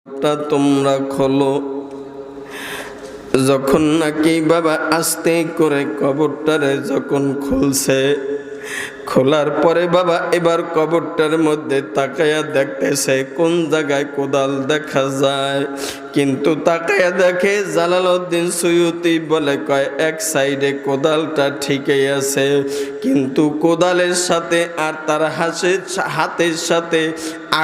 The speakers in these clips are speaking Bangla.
তা তোমরা খোলো। যখন নাকি বাবা আস্তে করে কবরটারে যখন খুলছে, খোলার পরে বাবা এবার কবরটার মধ্যে তাকায়া দেখতেছে কোন জায়গায় কোদাল দেখা যায়, কিন্তু তাকায়া দেখে জালালউদ্দিন সুয়ুতি বলে কয় এক সাইডে কোদালটা ঠিকই আছে, কিন্তু কোদালের সাথে আর তার হাতের সাথে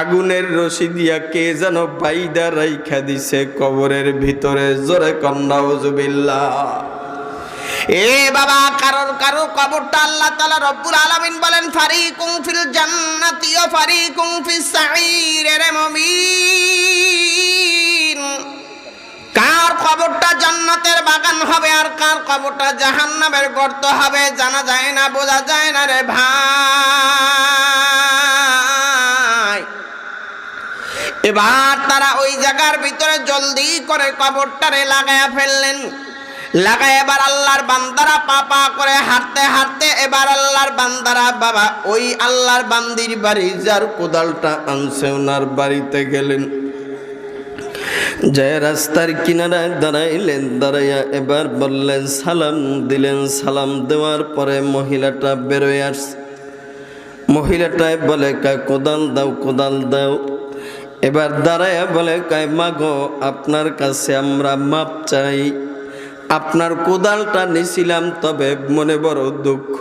আগুনের রশি দিয়া কে যেন বাইদা রাইখা দিছে কবরের ভিতরে। জোরে কন্যা উজুবিল্লাহ। এ বাবা, কারোর কবরটা আল্লাহ তাআলা রব্বুল আলামিন বলেন ফারিকুম ফিল জান্নাতি ওয়া ফারিকুম ফিস সাঈর। রে মুমিন, কার কবরটা জান্নাতের বাগান হবে আর কার কবরটা জাহান্নামের গর্ত হবে জানা যায় না, বোঝা যায় না রে ভাই। এবার তারা ওই জায়গার ভিতরে জলদি করে কবরটারে লাগায়া ফেললেন। লাগায় এবার আল্লাহর বান্দারা পা করে হাঁটতে হাঁটতে এবার আল্লাহর বান্দারা বাবা ওই আল্লাহর বান্দির বাড়ি যার কোদালটা আনছে ওনার বাড়িতে গেলেন। যায় রাস্তার কিনারায় দাঁড়াইলেন, দাঁড়াইয়া এবার বললেন, সালাম দিলেন। সালাম দেওয়ার পরে মহিলাটা বেরোয় আসছে। মহিলাটায় বলে কয় কোদাল দাও, কোদাল দাও। এবার দাঁড়াইয়া বলে কয় মাগো, আপনার কাছে আমরা মাপ চাই। আপনার কোদালটা নিছিলাম, তবে মনে বড় দুঃখ।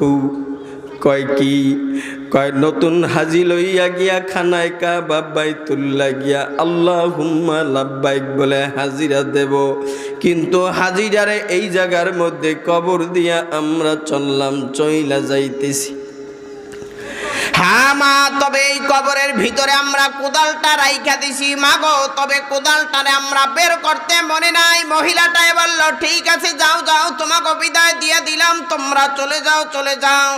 কয় কি? কয় নতুন হাজি লইয়া গিয়া খানায় কাবা বাইতুল্লাহ গিয়া আল্লাহুম্মা লাব্বাইক বলে হাজিরা দেব, কিন্তু হাজিরারে এই জায়গার মধ্যে কবর দিয়া আমরা চললাম, চইলা যাইতেছি। হ্যাঁ মা, তবে এই কবরের ভিতরে আমরা কোদালটা রাইখা দিছি মাগো, তবে কোদালটারে আমরা বের করতে মনে নাই। মহিলাটাই বলল ঠিক আছে, যাও যাও, তোমাকে বিদায় দিয়ে দিলাম, তোমরা চলে যাও, চলে যাও।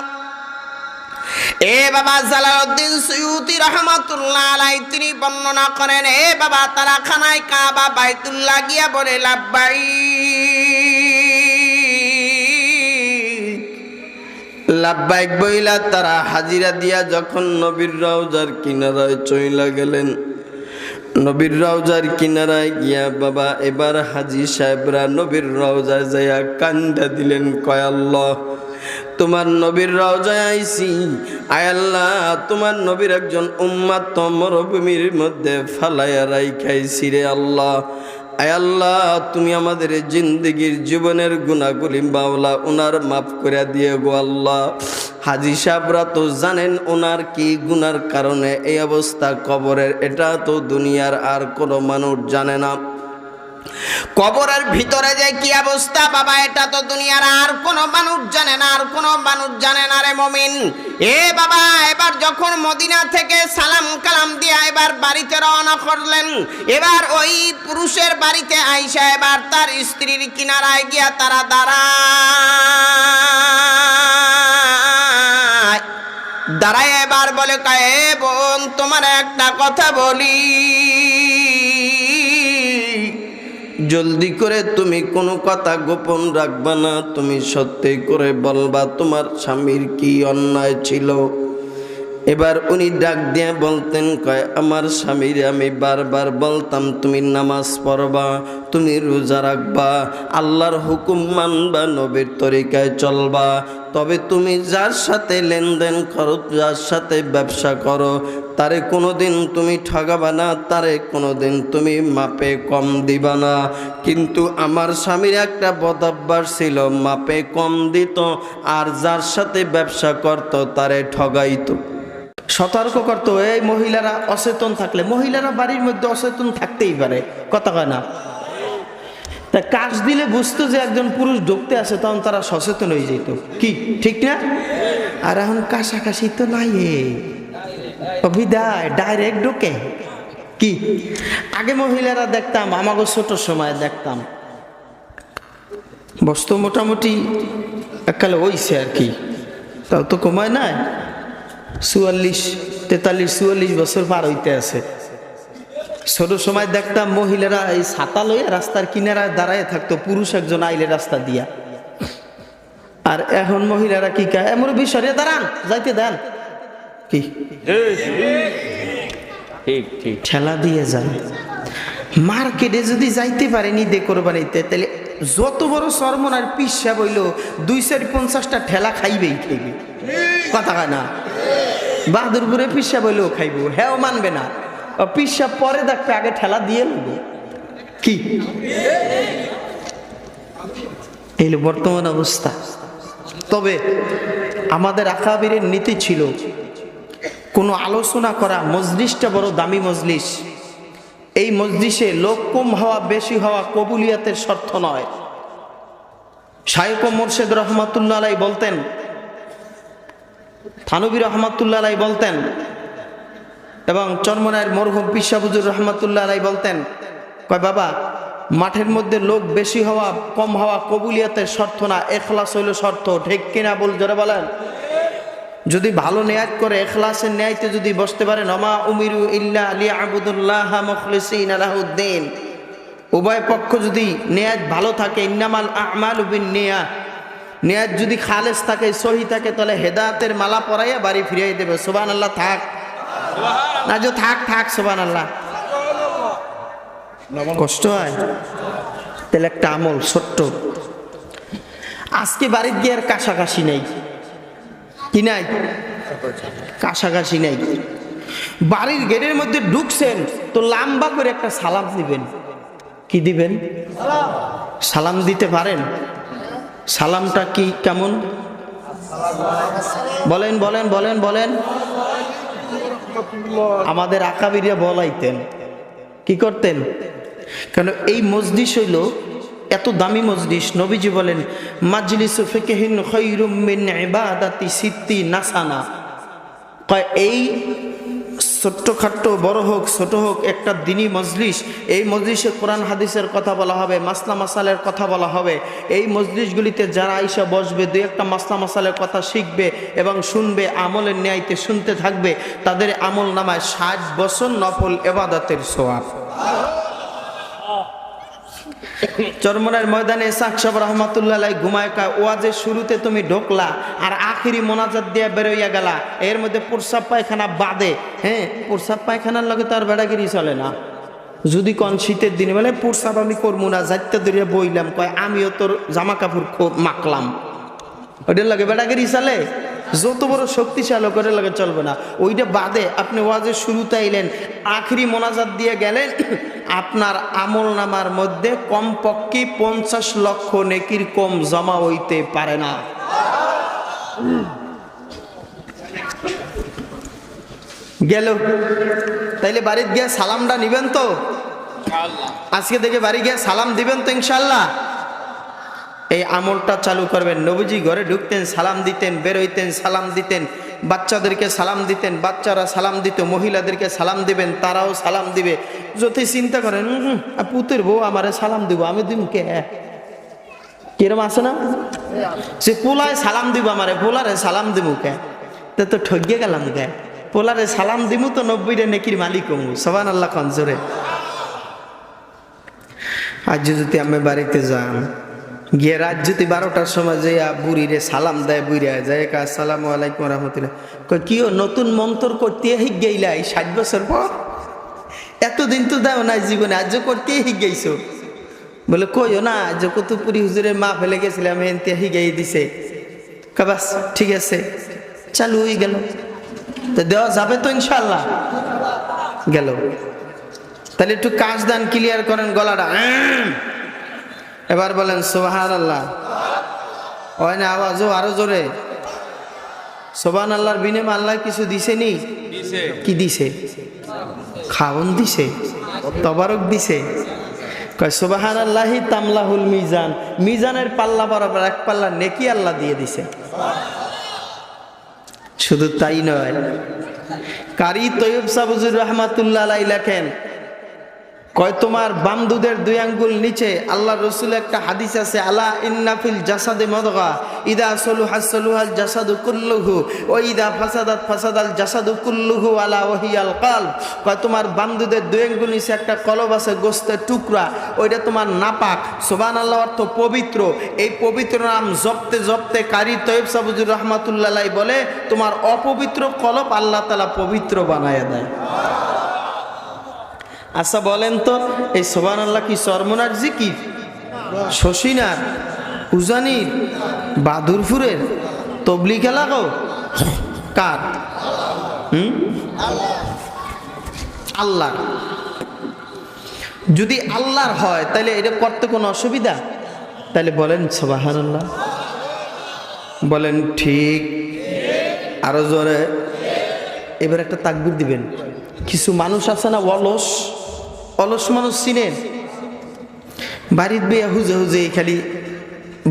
এ বাবা জালালউদ্দিন সুয়ুতি রাহমাতুল্লাহ আলাইহি তিনি বর্ণনা করেন, এ বাবা তারা খানায় কাবা বাইতুল্লাহ গিয়া বলে লাব্বাইক বইলা তারা হাজিরা দিয়া যখন নবীর রওজার কিনারায় চইলা গেলেন। নবীর রওজার কিনারায় গিয়া বাবা এবার হাজি সাহেবরা নবীর রওজায় যাইয়া কান্দা দিলেন, কয় আল্লাহ তোমার নবীর রওজায় আইছি, আয় আল্লাহ তোমার নবীর একজন উম্মত তো মরুভূমির মধ্যে ফালাইয়া রাইখাইছি রে আল্লাহ। আয় আল্লাহ তুমি আমাদের জিন্দেগির জীবনের গুনাহগুলি মাওলা ওনার মাফ করে দিয়ে গো আল্লাহ। হাজি সাহেবরা তো জানেন ওনার কি গুনার কারণে এই অবস্থা কবরের, এটা তো দুনিয়ার আর কোনো মানুষ জানে না। কবরের ভিতরে যে কি অবস্থা বাবা, এটা তো দুনিয়ার আর কোনো মানুষ জানে না, আর কোনো মানুষ জানে না রে মুমিন। এ বাবা, এবার যখন মদিনা থেকে সালাম কালাম দিয়া এবার বাড়িতে রওনা করলেন, এবার ওই পুরুষের বাড়িতে আইসা এবার তার স্ত্রীর কিনারায় গিয়া তারা দাঁড়ায় এবার বলে কয় বোন তোমার একটা কথা বলি, জলদি করে তুমি কোনো কথা গোপন রাখবা না, তুমি সত্যি করে বলবা তোমার স্বামীর কি অন্যায় ছিল। এবার উনি ডাক দিয়ে বলতেন, কয় আমার স্বামীর আমি বারবার বলতাম তুমি নামাজ পড়বা, তুমি রোজা রাখবা, আল্লাহর হুকুম মানবা, নবীর তরিকায় চলবা, তবে তুমি যার সাথে লেনদেন করো, যার সাথে ব্যবসা করো, তারে কোনোদিন তুমি ঠগাবা না, তারে কোনোদিন তুমি মাপে কম দিবা না। কিন্তু আমার স্বামীর একটা বদঅভ্যাস ছিল, মাপে কম দিত আর যার সাথে ব্যবসা করত তারে ঠগাইতো। সতর্ক করতো এই মহিলারা অচেতন থাকলে, মহিলারা বাড়ির মধ্যে অচেতন থাকতেই পারে, কথা কয় না। তা কাজ দিলে বুঝতো যে একজন পুরুষ ঢুকতে আসে, তখন তারা সচেতন হয়ে যেত, কি ঠিক না? আর এখন কাছাকাছি তো নাই, বিদায় ডাইরেক্ট ঢুকে। কি আগে মহিলারা দেখতাম, আমাকে ছোট সময় দেখতাম বস্তু মোটামুটি এককালে হইছে আর কি, তাও তো কমায় নাই, 44 বছর পার হইতে আছে। ছোট সময় দেখতাম মহিলারা এই ছাতা লইয়া রাস্তার কিনারায় দাঁড়ায় থাকতো, পুরুষ একজন আইলে রাস্তা দিয়া। আর এখন মহিলারা কি কয়, এমন বিষয়ে দাঁড়ান, যাইতে দেন, কি ঠেলা দিয়ে যায়। মার্কেটে যদি যাইতে পারেনি দে কোরবানিতে, তাহলে যত বড় সরমনার পিসা বইল 250টা ঠেলা খাইবেই খাইবে, কথা কয় না? বাহাদুরপুরে পিসা বইলেও খাইব, হ্যাঁ মানবে না। পিসা পরে দেখবে, আগে ঠেলা দিয়ে নেব কি? এই বর্তমান অবস্থা। তবে আমাদের আকাবিরের নীতি ছিল কোনো আলোচনা করা, মজলিসটা বড় দামি মজলিস, এই মজলিসে লোক কম হওয়া বেশি হওয়া কবুলিয়াতের শর্ত নয়। শায়খ মোর্শেদ রহমাতুল্লাহ আলাই বলতেন, থানবী রহমাতুল্লাহ আলাই বলতেন, এবং চরমনায়ের মরহুম পিসা হুজুর রহমাতুল্লাহ আলাই বলতেন, কয় বাবা, মাঠের মধ্যে লোক বেশি হওয়া কম হওয়া কবুলিয়াতের শর্ত না, এখলাস হইল শর্ত। ঠিক কিনা বল, জোরে বলেন। যদি ভালো নিয়াত করে এখলাসের ন্যায়তে যদি বসতে পারেন, ওমা উমিরু ইল্লা লিয়াবুদুল্লাহ মুখলিসিনা লাহুদ্দিন, উভয় পক্ষ যদি নিয়াত ভালো থাকে, ইন্নামাল আমালু বিন্নিয়াত, নিয়াত যদি খালেস থাকে, সহি থাকে, তাহলে হেদায়েতের মালা পরাইয়া বাড়ি ফিরিয়ে দেবে। সুবহানাল্লাহ। থাক না যে থাক থাক, সুবহানাল্লাহ। কষ্ট হয় তাহলে একটা আমল ছোট্ট, আজকে বাড়ির গিয়ে আর কাছাকাছি নেই, কি নাই? কাছাকাছি নাই। বাড়ির গেটের মধ্যে ঢুকছেন তো লম্বা করে একটা সালাম দিবেন। কি দিবেন? সালাম দিতে পারেন? সালামটা কি কেমন? বলেন বলেন বলেন বলেন। আমাদের আকাবিরিয়া বলাইতেন, কি করতেন? কারণ এই মজলিস হইল এত দামি মজলিস। নবীজি বলেন, মাজলিসু ফিকহিন খায়রুম মিন ইবাদাতি সিত্তি নাসানা। কয় এই ছোট্টখাট্ট বড় হোক ছোট হোক একটা দিনী মজলিস, এই মজলিসে কোরআন হাদিসের কথা বলা হবে, মাসলা মাসালের কথা বলা হবে। এই মজলিসগুলিতে যারা আইসা বসবে, দুই একটা মাসলা মাসালের কথা শিখবে এবং শুনবে, আমলের ন্যায়তে শুনতে থাকবে, তাদের আমল নামায় 60 বছর নফল ইবাদতের সওয়াব। চরমনার ময়দানে ইসহাক সাহেব রাহমাতুল্লাহ আলাইহি ঘুমায়, কয় ওয়াজের শুরুতে তুমি ঢোকলা আর আখিরি মোনাজাত দিয়ে বেরোইয়া গেলা, এর মধ্যে প্রস্রাব পায়খানা বাদে, হ্যাঁ প্রস্রাব পায়খানার লগে তার বেড়াগিরি চলে না। যদি কোন শীতের দিনে বলে প্রস্রাব আমি করবো না, যাইতে ধরিয়া বইলাম, কয় আমিও তোর জামা কাপড় মাখলাম, ওইটার লাগে বেড়াগিরি চলে? যত বড় শক্তিশালী করে লাগে চলবে না। ওইটা বাদে আপনি ওয়াজের শুরুতে আইলেন, আখরি মোনাজাত দিয়ে গেলেন, আপনার আমল নামার মধ্যে কমপক্ষে 50 লক্ষ নেকির কম জমা হইতে পারে না। গেল। তাইলে বাড়িতে গিয়ে সালামটা নিবেন তো? আজকে থেকে বাড়ি গিয়ে সালাম দিবেন তো ইনশাল্লাহ? এই আমলটা চালু করবেন। নবীজি ঘরে ঢুকতেন, সালাম দিতেন, বের হইতেন, সালাম দিতেন, বাচ্চাদেরকে সালাম দিতেন, বাচ্চারা সালাম দিত, মহিলাদেরকে সালাম দিবেন, তারাও সালাম দিবে। যদি চিন্তা করেন পুতের বউ আমারে সালাম দিব, আমি দিব কে? কিরম আছে না? সে পোলায় সালাম দিব, আমারে পোলারে সালাম দিব কে? তো ঠকিয়ে গেলাম কে? পোলারে সালাম দিব তো 90টা নেকির মালিক হমু। সুবহানাল্লাহ কোন জোরে। আজ যদি আমি বাড়িতে যান, গিয়ে রাত যদি 12টার সময় যে বুড়িরে সালাম দেয়, বুড়িয়া যায়, আসসালামু আলাইকুম রহমতুল্লাহ, কিও নতুন মন্তর করতে হিক গেইলাই 60 বছর পর? এতদিন তো দেও না জীবনে, আজ করতে হিক গেইছো? বলে কইও না, আজ কুতুবপুরি হুজুরের মা ফেলে গেছিলাম, এনতে হিগাই দিছে। বাস ঠিক আছে, চালু হয়ে গেল। তো দেওয়া যাবে তো ইনশাল্লাহ? গেল। তাহলে একটু কাজ দান ক্লিয়ার করেন গলাটা। এবার বলেন সুবহানাল্লাহ। হয় না আওয়াজও আরো জোরে। সুবহানাল্লাহর বিনিময়ে আল্লাহ কিছু দিছেনি? কি দিছে? খাওন দিছে, তবারক দিছে। কয় সুবহানাল্লাহি তামলাহুল মিজান, মিজানের পাল্লা বরাবর এক পাল্লা নেকি আল্লাহ দিয়ে দিছে। শুধু তাই নয়, কারি তৈয়ব সাহেব হুজুর রাহমাতুল্লাহ আলাইহি লেখেন, কয় তোমার বাম দুধের 2 আঙ্গুল নিচে আল্লাহ রসুলের একটা হাদিস আছে, আলা ইন্না ফিল জাসাদে মাদগা ইদা সলুহা সলুহাল জাসাদু কুল্লুহু ও ইদা ফাসাদাত ফাসাদাল জাসাদু কুল্লুহু আলা ওয়াহিয়াল কলব। কয় তোমার বাম দুধের 2 আঙ্গুল নিচে একটা কলব আছে, গোস্তের টুকরা, ওইটা তোমার নাপাক। সুবহানাল্লাহ অর্থ পবিত্র। এই পবিত্র নাম জপতে জপতে কারি তৈয়ব সাহেব হুজুর রাহমাতুল্লাহ আলাইহি বলে, তোমার অপবিত্র কলব আল্লাহ তাআলা পবিত্র বানায়া দেয়। আচ্ছা বলেন তো এই সুবহানাল্লাহ কি চরমনার জিকির, শশীনার, উজানির, বাদুরপুরের, তবলিগ এলাকাও কার? আল্লাহ। যদি আল্লাহর হয় তাহলে এটা করতে কোনো অসুবিধা? তাহলে বলেন সুবহানাল্লাহ, বলেন ঠিক, আরো জোরে। এবার একটা তাকবীর দিবেন। কিছু মানুষ আছে না অলস, অলস মানুষ চিনেন? বাড়ির বেয়া হুজে হুজে খালি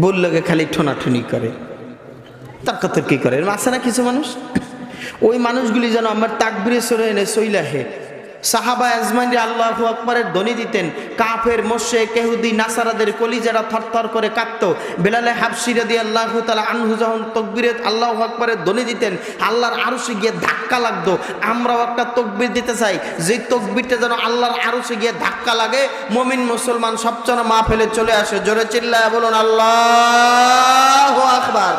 বললগে খালি ঠোনাঠুনি করে, তর্কাতর্কি করে, এরকম আছে না কিছু মানুষ? ওই মানুষগুলি যেন আমার তাকবীরে সরে এনে সইলাহে। সাহাবা আজমাইনরে আল্লাহু আকবারের ধ্বনি দিতেন, কাফের মুশরিক ইহুদি নাসারাদের কলিজারা থরথর করে কাঁপতো। বেলালে হাবশী রাদিয়াল্লাহু তাআলা আনহু যখন তাকবীরে আল্লাহু আকবারের ধ্বনি দিতেন, আল্লাহর আরশে গিয়ে ধাক্কা লাগতো। আমরাও একটা তাকবীর দিতে চাই, যে তাকবীরটা যেন আল্লাহর আরশে গিয়ে ধাক্কা লাগে, মুমিন মুসলমান সবচেয়ে মাহফিলে চলে আসে। জোরে চিল্লায় বলুন আল্লাহু আকবার।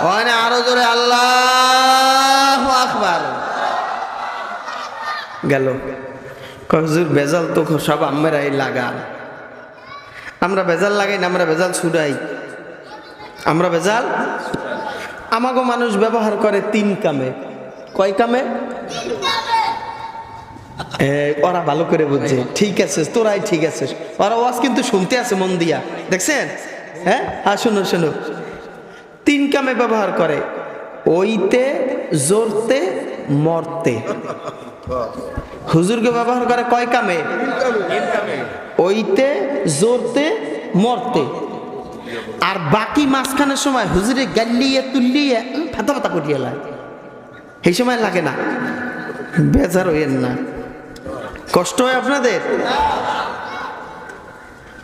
ওখানে আরো জোরে আল্লাহু আকবার। গেল হুজুর বেজাল তো সব আমরাই লাগান। আমরা বেজাল লাগাই না, আমরা বেজাল ছুড়াই। আমরা বেজাল আমাগো মানুষ ব্যবহার করে 3 কামে। কয় কামে? ওরা ভালো করে বুঝছে, ঠিক আছে তোরাই ঠিক আছে। ওরা ওয়াজ কিন্তু শুনতে আছে মন দিয়া, দেখছেন? হ্যাঁ হ্যাঁ, শুনো শুনো। 3 কামে ব্যবহার করে, ওইতে, জোরতে, মরতে। হুজুরকে ব্যবহার করে কয় কামে? ওইতে, জোরতে, মরতে। আর বাকি মাঝখানের সময় হুজুরে গাল্লিয়ে তুললিয়ে ফাতা ফাতা করিয়ে লাগে, এই সময় লাগে না। বেজার হইয়েন না, কষ্ট হয় আপনাদের।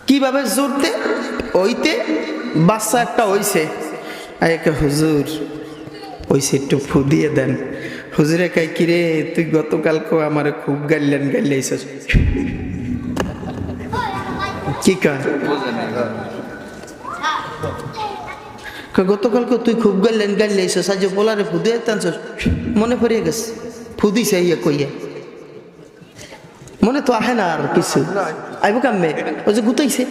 কিভাবে? জোরতে, ওইতে, বাচ্চা একটা হইছে, হুজুর ওইছে একটু ফু দিয়ে দেন। হুজুরে কয় কিরে তুই গতকালকে আমারে খুব গাইলাইছিস। কি কয়? গতকালকে তুই খুব গাইলাইছিস, আজ বলারে ফু দিয়ে টানছিস। মনে পড়িয়ে গেছে, ফু দিছে ইয়ে কইয়া, মনে তো আহে না আর কিছু। আইব কামে ওই যে গুতাইছে।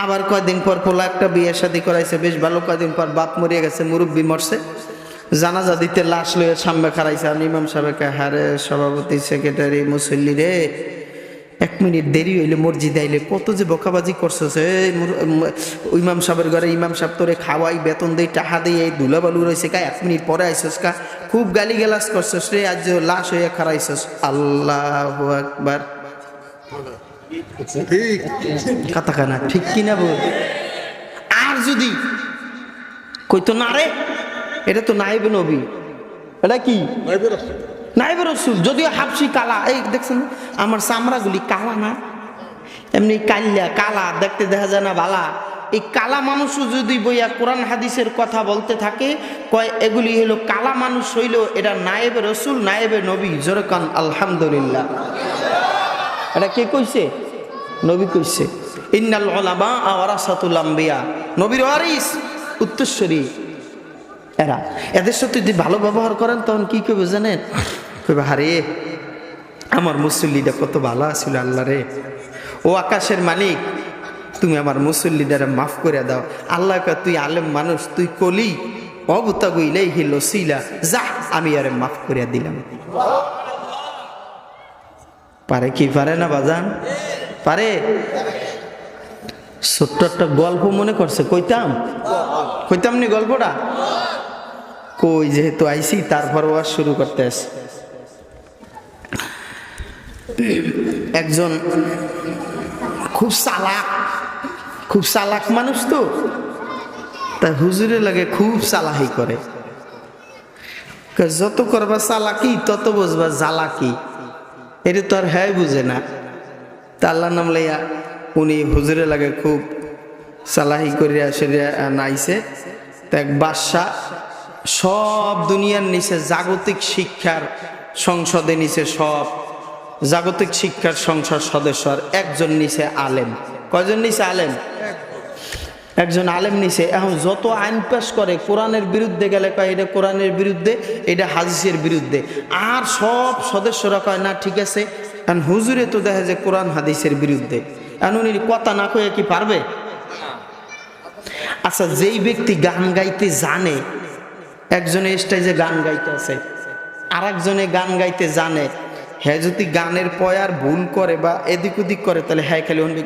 আবার কয়দিন পর পোলা একটা বিয়ে শাদী করাইছে, বেশ ভালো। কয়দিন পর বাপ মরিয়া গেছে, মুরব্বী মরছে, জানাজা দিতে লাশ লইয়া সামনে খারাইছে। আর ইমাম সাহেবকে, হারে সভাপতি, সেক্রেটারি, মুসল্লি রে, 1 মিনিট দেরি হইলে মসজিদে আইলে কত যে বকাবাজি করছে। ইমাম সাহেবের ঘরে ইমাম সাহেব তোরে খাওয়াই, বেতন দেই, টাকা দেই, এই ধুলাবালু রয়েছে কা, 1 মিনিট পরে আইসস কা, খুব গালি গালাজ করছস রে, আজ লাশ হইয়া খারাইছস। আল্লাহু আকবার। কথা কানা ঠিক কিনা বল? আর যদি কইতো না রে এটা তো নাইবে নবী, এটা কি নাইবে রাসূল, যদিও হাবশী কালা। এই দেখছেন আমার চামড়াগুলি কালা না, এমনি কাল্লা কালা, দেখতে দেখা যায় না বালা। এই কালা মানুষও যদি বইয়া কোরআন হাদিসের কথা বলতে থাকে, কয় এগুলি হলো কালা মানুষ হইল, এটা নায়েবে রাসূল, নায়েবে নবী। জোরে কান আলহামদুলিল্লাহ। এটা কে কইছে? নবী কইছে। ইন্নাল উলামা ওয়ারাসাতুল আম্বিয়া, নবীর ওয়ারিস, উত্তরসূরি এরা। এদের সাথে যদি ভালো ব্যবহার করেন তখন কি কইবে জানেন? কইবে হারে আমার মুসল্লিটা কত ভালো আছিল, আল্লাহ রে, ও আকাশের মালিক তুমি আমার মুসল্লিদারে মাফ করে দাও। আল্লাহ কয় তুই আলেম মানুষ, তুই কলি অবতাগু ইলাইহি লসিলা, যা আমি আরে মাফ করে দিলাম। পারে কি পারে না বাজান? পারে। ছোট্ট একটা গল্প মনে করছে, কইতাম কইতাম নি গল্পটা? কই যেহেতু আইসি তারপর ওয়াজ শুরু করতে আসি। একজন খুব চালাক মানুষ, তো তাই হুজুরে লাগে খুব চালাকি করে। যত করবা চালাকি তত বুঝবা জ্বালাকি, এটা তো আর হ্যাঁ বুঝে না। তা আল্লাহ নাম লাইয়া উনি হুজুরে লাগে খুব চালাকি করিয়া সেরিয়া নাইছে। তা এক বাদশা সব দুনিয়ার নিচে জাগতিক শিক্ষার সংসদে নিচে, সব জাগতিক শিক্ষার সংসদ সদস্য আর একজন নিচে আলেম। কয়জন নিচে আলেম? একজন আলেম নিচে। এখন যত আইন পাস করে কোরআনের বিরুদ্ধে গেলে কয় এটা কোরআনের বিরুদ্ধে, এটা হাদিসের বিরুদ্ধে। আর সব সদস্যরা কয় না ঠিক আছে, এখন হুজুরে তো দেখে যে কোরআন হাদিসের বিরুদ্ধে, এখন উনি কথা না কয়ে কি পারবে? আচ্ছা, যেই ব্যক্তি গান গাইতে জানে, একজনে স্টেজে গান গাইতে আছে, আর একজনে গান গাইতে জানে, হ্যাঁ যদি গানের পয়ার ভুল করে বা এদিক ওদিক করে, তাহলে হ্যাঁ খালি অন্য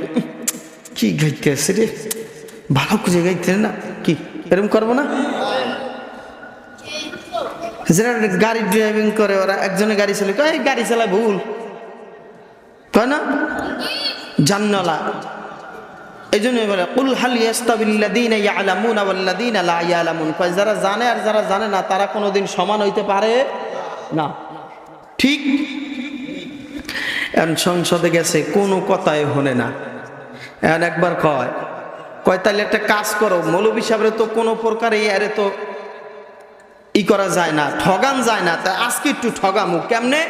কি গাইতে আছে রে, ভালো খুঁজে গাইতে না, কি এরকম করবো না? যারা গাড়ি ড্রাইভিং করে, ওরা একজনে গাড়ি চালায়, এই গাড়ি চালায় ভুল কয় না, জান্নালা। এই জন্য বলে কুল হাল ইয়াস্তাবিল্লাযীনা ইয়ালামুনা ওয়াল্লাযীনা লা ইয়ালামুন, কয় যারা জানে আর যারা জানে না তারা কোনোদিন সমান হইতে পারে না। ঠিক এখন সংসদে গেছে, কোনো কথাই হনে না। এখন একবার কয় তাহলে একটা কাজ করো, মৌলভী সাহেবের তো কোনো প্রকারে আরে তো ই করা যায় না, ঠগান যায় না, তা আজকে একটু ঠগামু। কেমনে?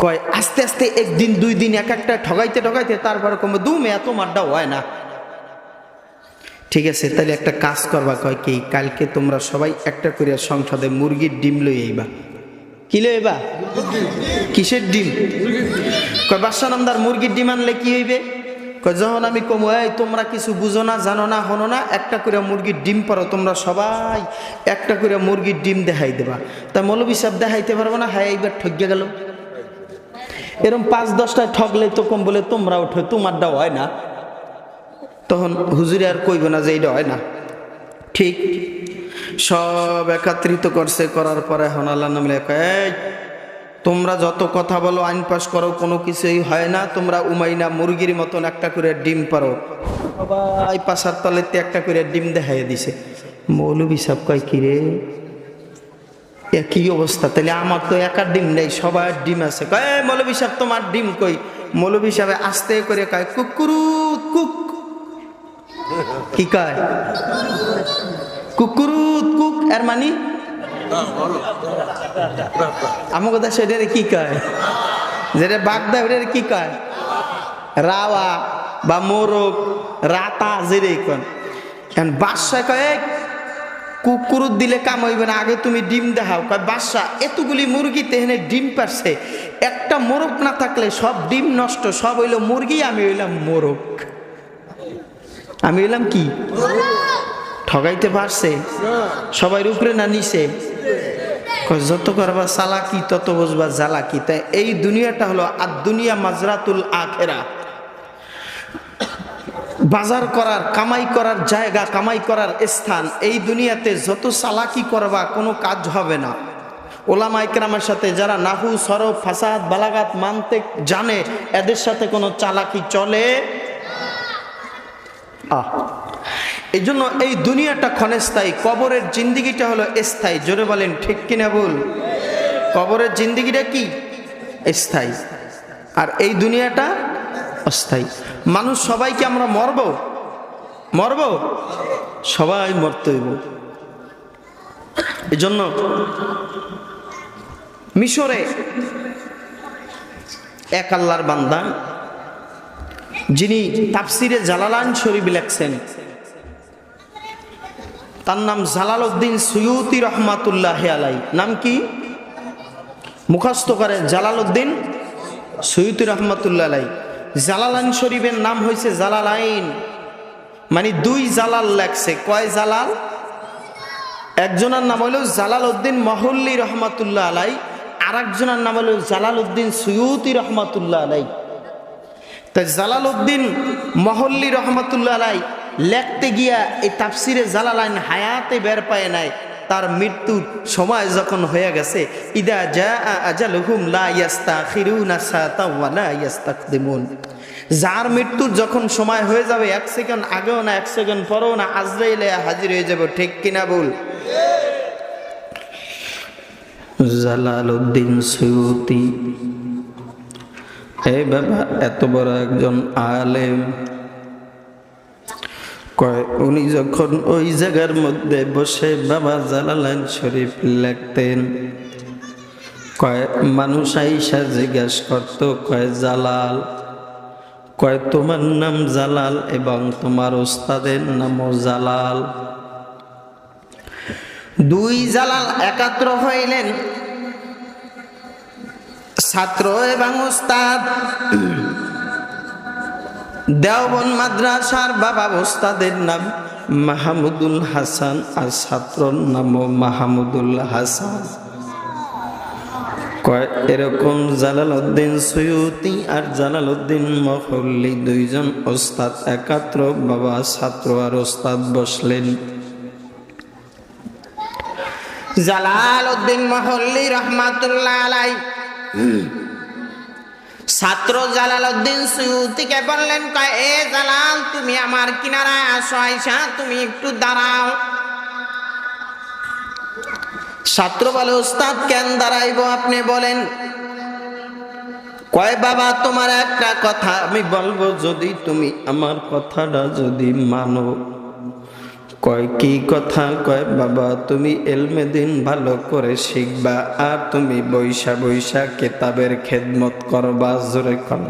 কয় আস্তে আস্তে একদিন দুই দিন এক একটা ঠগাইতে ঠগাইতে তারপরে কমে দুমে এত মাড্ডা হয় না। ঠিক আছে, তাহলে একটা কাজ করবা, কয় কি কালকে তোমরা সবাই একটা করে সংসদে মুরগির ডিম লই আইবা। কি লই আইবা? কিসের ডিম? কয় বাদশা নামদার মুরগির ডিম আনলে কি হইবে? কয় যখন আমি কমো এই তোমরা কিছু বুঝো না, জানো না, হনো না, একটা করে মুরগির ডিম পারো, তোমরা সবাই একটা করে মুরগির ডিম দেখাই দেবা। তা মৌলভী সাহেব দেখাইতে পারবো না, হ্যাঁ এইবার ঠকিয়ে গেল। এরকম ৫-১০টায় ঠকলে তো কম বলে তোমরা উঠো, তোমারটা হয় না, তখন হুজুরে আর কইব না যে এইটা হয় না। ঠিক সব একত্রিত করছে, করার পরে এখন আল্লাহ নাম লেখা, এই তোমরা যত কথা বলো, আইন পাস করো, কোনো কিছুই হয় না, তোমরা উমাইনা মুরগির মতন একটা করে ডিম পারো। সবাই পাশার তলেতে একটা করে ডিম দেখাই দিছে। মৌলভী সাহেব কয় কি রে, কি অবস্থা? তাহলে আমার তো একার ডিম নেই, সবার ডিম আছে। কয় মৌলভী সাহেব তোমার ডিম কই? মৌলভী সাহেব আস্তে করে কয় কুকুরুত কুক। কি কয়? কুকুরুত কুক। এর মানে আমার কথা সেটারে কি কয়? যেটা বাগদা ওটারে কি কয়? রাওয়া বা মোরগ, রাতা, যেরে কন। বাদশা কয় কুকুরুত দিলে কাম হইবে না, আগে তুমি ডিম দেখাও। কয় বাদশা এতগুলি মুরগি তেহেনে ডিম পারছে, একটা মোরগ না থাকলে সব ডিম নষ্ট, সব হইলো মুরগি, আমি হইলাম মোরগ। আমি হইলাম কি? ঠগাইতে পারছে সবাই উপরে না নিচে? যত করবা চালাকি তত বুঝবা জ্বালাকি। তাই এই দুনিয়াটা হলো আর দুনিয়া মাজরাতুল আখেরা, বাজার করার, কামাই করার জায়গা, কামাই করার স্থান। এই দুনিয়াতে যত চালাকি করবা কোনো কাজ হবে না। ওলামা ইকরামের সাথে যারা নাহু, সরফ, ফাসাদ, বালাগাত, মানতিক জানে, এদের সাথে কোনো চালাকি চলে। এই জন্য এই দুনিয়াটা ক্ষণস্থায়ী, কবরের জিন্দিগিটা হলো স্থায়ী। জোরে বলেন ঠিক কিনা বল? কবরের জিন্দিগিটা কি? স্থায়ী, আর এই দুনিয়াটা অস্থায়ী। মানুষ সবাইকে আমরা মরব, সবাই মরতে হইব। এই জন্য মিশরে এক আল্লাহর বান্দা, যিনি তাফসিরে জালালাইন শরীফ লেখছেন, তার নাম জালালউদ্দিন সুয়ুতি রহমাতুল্লাহ আলাই। নাম কি? মুখস্থ করেন, জালালউদ্দিন সুয়ুতি রহমাতুল্লাহ আলাই। জালালাইন শরীফের নাম হয়েছে জালালাইন, মানে দুই জালাল লেখছে। কয় জালাল? একজনের নাম হলো জালালউদ্দিন মহল্লি রহমাতুল্লাহ আলাই, আর একজনের নাম হলো জালালউদ্দিন সুয়ুতি রহমাতুল্লাহ আলাই। তাই জালালউদ্দিন মহল্লি রহমাতুল্লাহ আলাই লেখতে গিয়া এই তাফসিরে জালালাইন হায়াতে বের পায় নাই, তার মৃত্যুর সময় যখন হয়ে গেছে, ইদা জাআ আজালুহুম লা ইস্তাখিরুনা সাআতাও ওয়া লা ইস্তাকদিমুন। যার মৃত্যুর যখন সময় হয়ে যাবে, এক সেকেন্ড আগেও না এক সেকেন্ড পরেও না, আজরাইলে হাজির হয়ে যাবে। ঠিক কিনা বল? জালালউদ্দিন সুয়ুতি, এই বাবা এত বড় একজন আলেম, কয় উনি যখন ওই জায়গার মধ্যে বসে বাবা জালালাইন শরীফ লিখতেন, কয় মানুষ আইসা জিজ্ঞাসা করত, কয় জালাল, কয় তোমার নাম জালাল এবং তোমার ওস্তাদের নামও জালাল। দুই জালাল একাত্র হইলেন, ছাত্র এবং উস্তাদ। দেওবন্দ মাদ্রাসার বাবা উস্তাদের নাম মাহমুদুল হাসান আর ছাত্রর নাম মাহমুদুল হাসান। এরকম জালালউদ্দিন সৈয়দী আর জালালউদ্দিন মহল্লি দুইজন ওস্তাদ একাত্র বাবা ছাত্র আর ওস্তাদ বসলেন। জালালউদ্দিন মহল্লি রহমাতুল্লাহ আলাই ছাত্র জালালউদ্দিন সৈয়দীকে বললেন, কয় এ জালাল, তুমি আমার কিনারায় আসো, আইসা তুমি একটু দাঁড়াও। ছাত্র বলে, উস্তাদ কেন দাঁড়াইবো আপনি বলেন। কয় বাবা, তোমার একটা কথা আমি বলবো, যদি তুমি আমার কথাটা যদি মানো। কয় কি কথা? কয় বাবা, তুমি এলমে দিন ভালো করে শিখবা আর তুমি বৈশা বৈশা কিতাবের খেদমত করবা। জোরে কোন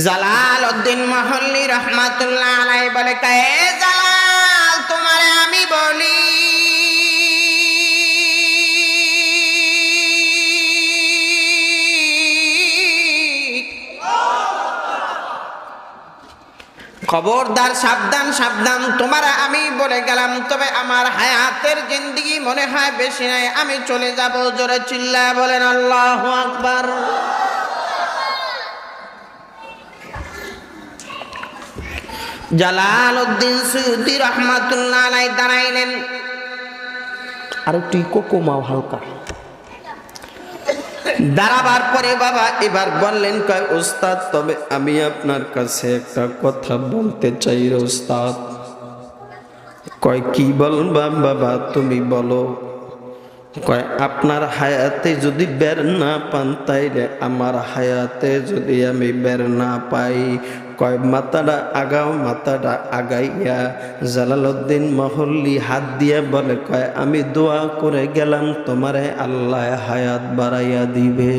জালালউদ্দিন মহল্লি রহমাতুল্লাহ আলাইহি বলে, কে জালাল, তোমারে আমি বলি, খবরদার, সাবধান সাবধান, তোমারা আমি বলে গেলাম, তবে আমার হায়াতের জিন্দেগি মনে হয় বেশি নাই, আমি চলে যাব। জোরে চিল্লায় বলেন আল্লাহু আকবার। জালালউদ্দিন সৈয়দী রহমাতুল্লাহ আলাইহি দাঁড়াইলেন। আর একটু কমাও হালকা। দাঁড়াবার পরে বাবা এবার বললেন, কয় উস্তাদ, তবে আমি আপনার কাছে একটা কথা বলতে চাই রে উস্তাদ। কয় কি বলবা বাবা, তুমি বলো। কয় আপনার হায়াতে যদি বের না পান, তাইলে আমার হায়াতে যদি আমি বের না পাই। কয় মাথাটা আগাও, মাথাটা আগাইয়া জালালউদ্দিন মহল্লি হাত দিয়ে বলে, কয় আমি দোয়া করে গেলাম, তোমারে আল্লাহ হায়াত বাড়াইয়া দিবে।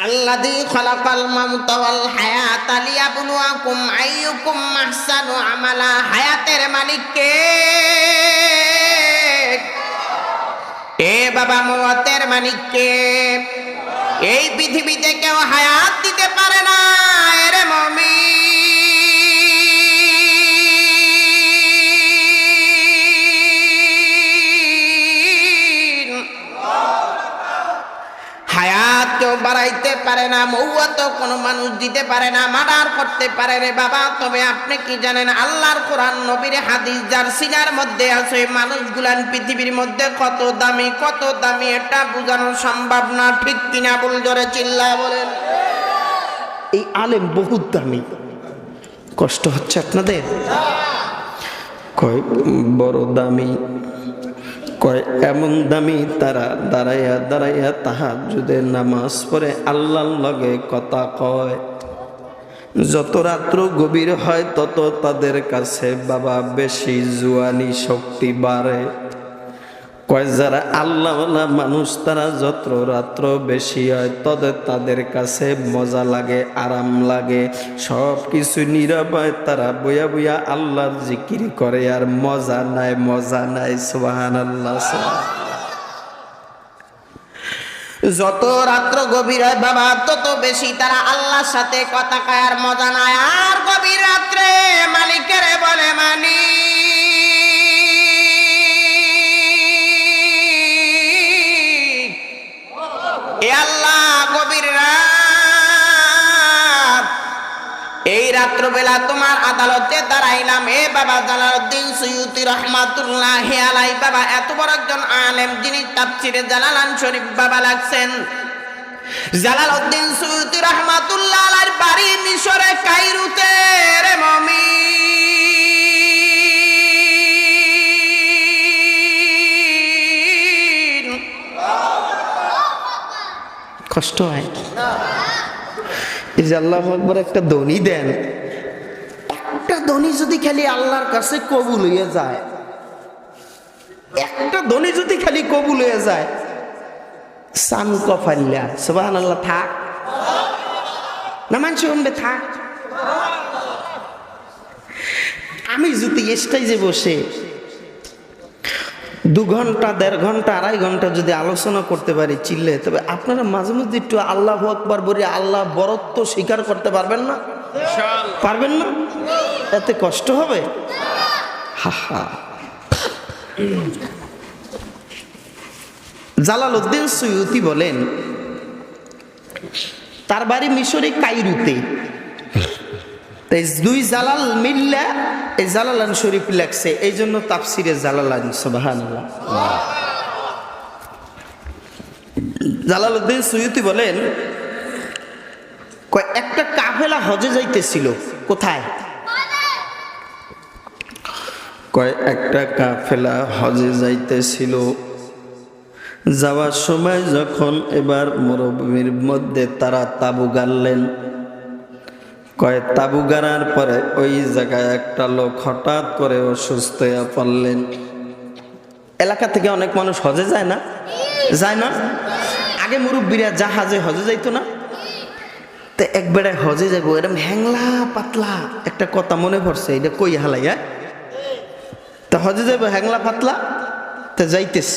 আল্লাযী খালাকাল মাউতা ওয়াল হায়াতা লিয়াবলুয়াকুম আইয়ুকুম আহসানু আমালা। হায়াতের মালিক কে? এ বাবা, মওয়াতের মালিক কে? এই পৃথিবীতে কেউ হায়াত দিতে পারে না রে মুমিন। হায়াত কেউ বাড়াইতে পারে না, মওয়াত কোনো মানুষ দিতে পারে না, মার্ডার করতে পারে রে বাবা। তবে আপনি কি জানেন, আল্লাহর কোরআন নবীর হাদিস যার সিনার মধ্যে আছে, মানুষগুলান পৃথিবীর মধ্যে কত দামি, কত দামি, এটা বোঝানো সম্ভব না। ঠিক কিনা বল? জোরে চিল্লায় বলেন। এই আলেম বহুত দামি। কষ্ট হচ্ছে আপনাদের? কয় বড় দামি। কয় এমন দামি, তারা দাঁড়াইয়া দাঁড়াইয়া তাহাজ্জুদের নামাজ পড়ে আল্লাহর লগে কথা কয়। যত রাত্র গভীর হয় তত তাদের কাছে বাবা বেশি জুয়ানি শক্তি বাড়ে। কয় যারা আল্লাহওয়ালা মানুষ, তারা যত রাত্র বেশি হয় তত তাদের কাছে মজা লাগে, আরাম লাগে, সব কিছু নীরব হয়, তারা বইয়া বইয়া আল্লাহর জিকির করে আর মজা নাই, মজা নাই। সুবহানাল্লাহ। যত রাত্র গভীর হয় বাবা, তত বেশি তারা আল্লাহর সাথে কথা কয় আর মজা নাই। আর গভীর রাত্রে মালিকের বলে, মালিক এ আল্লাহ, গভীর রাত, এই রাত্রবেলা তোমার আদালতে দাঁড়াইলাম। এ বাবা জালালউদ্দিন সৈয়দী রহমাতুল্লাহ আলাইহি বাবা এত বড় একজন আলেম, যিনি তাফসীরে জালালান শরীফ বাবা লাগছেন। জালালউদ্দিন সৈয়দী রহমাতুল্লাহ আলাইহির বাড়ি মিশরে কায়রোতে রে মুমিন। কষ্ট হয় এই যে আল্লাহু আকবার একটা ধ্বনি দেন, একটা ধ্বনি যদি খালি আল্লাহর কাছে কবুল হয়ে যায়, একটা ধ্বনি যদি খালি কবুল হয়ে যায়, সান কফাল্লা সুবহানাল্লাহ থাক না, মানুষ শুনবে থাক। আমি যদি স্টেজে বসে 2 ঘন্টা 1.5 ঘন্টা 2.5 ঘন্টা যদি আলোচনা করতে পারি চিল্লে, তবে আপনারা মাঝে মধ্যে একটু আল্লাহু আকবার বলে আল্লাহ বরত্ব স্বীকার করতে পারবেন না? পারবেন না? এতে কষ্ট হবে? হা হা। জালালউদ্দিন সুয়ুতি বলেন, তার বাড়ি মিশরে কায়রোতে। তাই 2 জালাল মিল্লা এই জালালান শরীফ লেখছে, এই জন্য তাফসিরে জালালান। সুবহানাল্লাহ। জালালউদ্দিন সুয়ুতি বলেন, একটা কাফেলা হজে যাইতেছিল। কোথায়? একটা কাফেলা হজে যাইতেছিল। যাওয়ার সময় যখন এবার মরুভূমির মধ্যে তারা তাবু গাড়লেন, তাবু গাড়ার পরে ওই জায়গায় একটা লোক হঠাৎ করে অসুস্থ হয়ে পড়লেন। এলাকা থেকে অনেক মানুষ হজে যায় না? যায় না? আগে মুরব্বীরা জাহাজে হজে যাইতো না? তো একবারে হজে যাবো, এরকম হ্যাংলা পাতলা একটা কথা মনে পড়ছে, এটা কই হালাইয়া। তা হজে যাবো হ্যাংলা পাতলা, তা যাইতেস।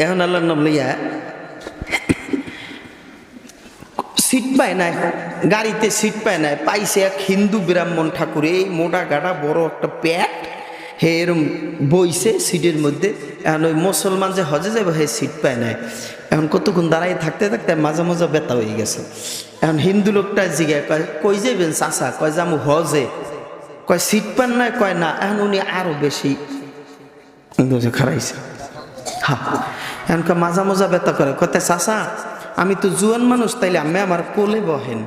এখন আল্লাহর নাম লইয়া সিট পায় নাই, গাড়িতে সিট পায় নাই, পাইছে এক হিন্দু ব্রাহ্মণ ঠাকুর, এই মোটা গাড়া বড় একটা প্যাট, হে এরম বইছে সিটের মধ্যে। এখন ওই মুসলমান যে হজে যাবে হে সিট পায় নাই। এখন কতক্ষণ দাঁড়াই থাকতে থাকতে মাঝে মাঝে ব্যথা হয়ে গেছে। এখন হিন্দু লোকটা জিজ্ঞাসা কয়, কই যাবেন চাচা? কয় যাবো হজে। কয় সিট পান নাই? কয় না। এখন উনি আরো বেশি খারাইছে। হ্যাঁ, এখন মাজা মজা ব্যথা করে। কতে চাচা আমি তো জুয়ান মানুষ, তাইলে আমি আমার কোলে বহেন।